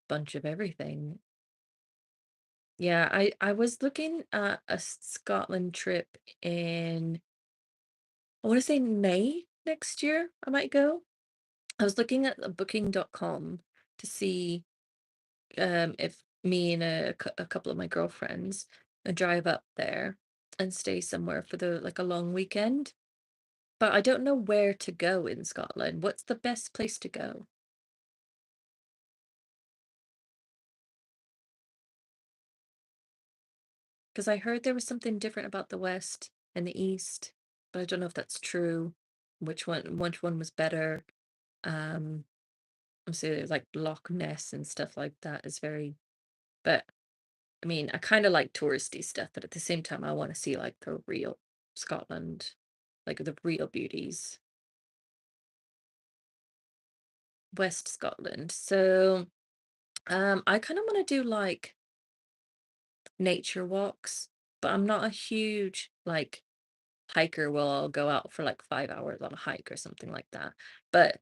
bunch of everything. Yeah, I was looking at a Scotland trip in I want to say May next year. I might go. I was looking at the booking.com to see if me and a couple of my girlfriends drive up there and stay somewhere for the like a long weekend. But I don't know where to go in Scotland. What's the best place to go? Because I heard there was something different about the West and the East, but I don't know if that's true. Which one was better? Um, Obviously there's like Loch Ness and stuff like that is very, but I mean, I kind of like touristy stuff, but at the same time, I want to see like the real Scotland, like the real beauties, West Scotland. So, I kind of want to do like nature walks, but I'm not a huge like hiker. Well, I'll go out for like 5 hours on a hike or something like that. But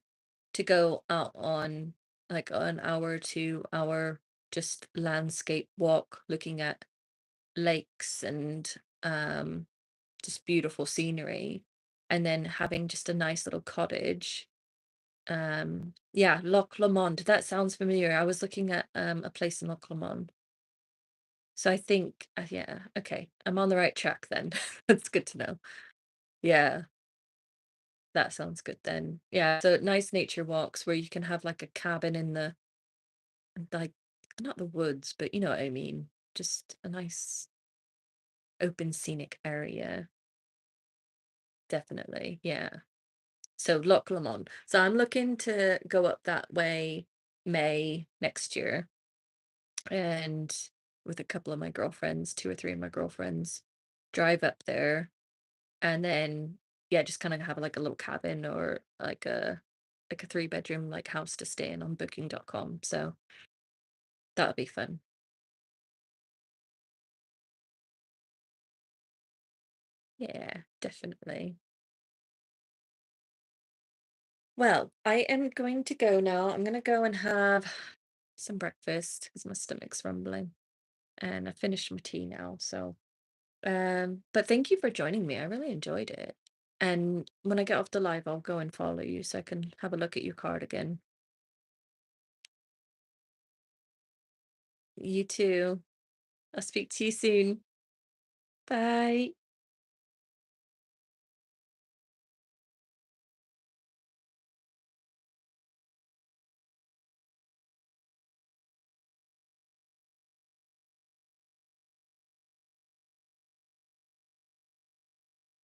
to go out on like an hour, 2 hour just landscape walk, looking at lakes and um just beautiful scenery, and then having just a nice little cottage. Yeah, Loch Lomond, that sounds familiar. I was looking at a place in Loch Lomond. So I think yeah, okay, I'm on the right track then. That's good to know. Yeah, that sounds good then. Yeah, so nice nature walks where you can have like a cabin in the like not the woods, but you know what I mean. Just a nice open scenic area. Definitely. Yeah. So Loch Lomond. So I'm looking to go up that way May next year, and with a couple of my girlfriends, two or three of my girlfriends, drive up there, and then yeah, just kind of have like a little cabin or like a 3 bedroom like house to stay in on booking.com. So that'll be fun. Yeah, definitely. Well, I am going to go now. I'm going to go and have some breakfast because my stomach's rumbling, and I finished my tea now. So, but thank you for joining me. I really enjoyed it. And when I get off the live, I'll go and follow you so I can have a look at your cardigan. You too. I'll speak to you soon. Bye.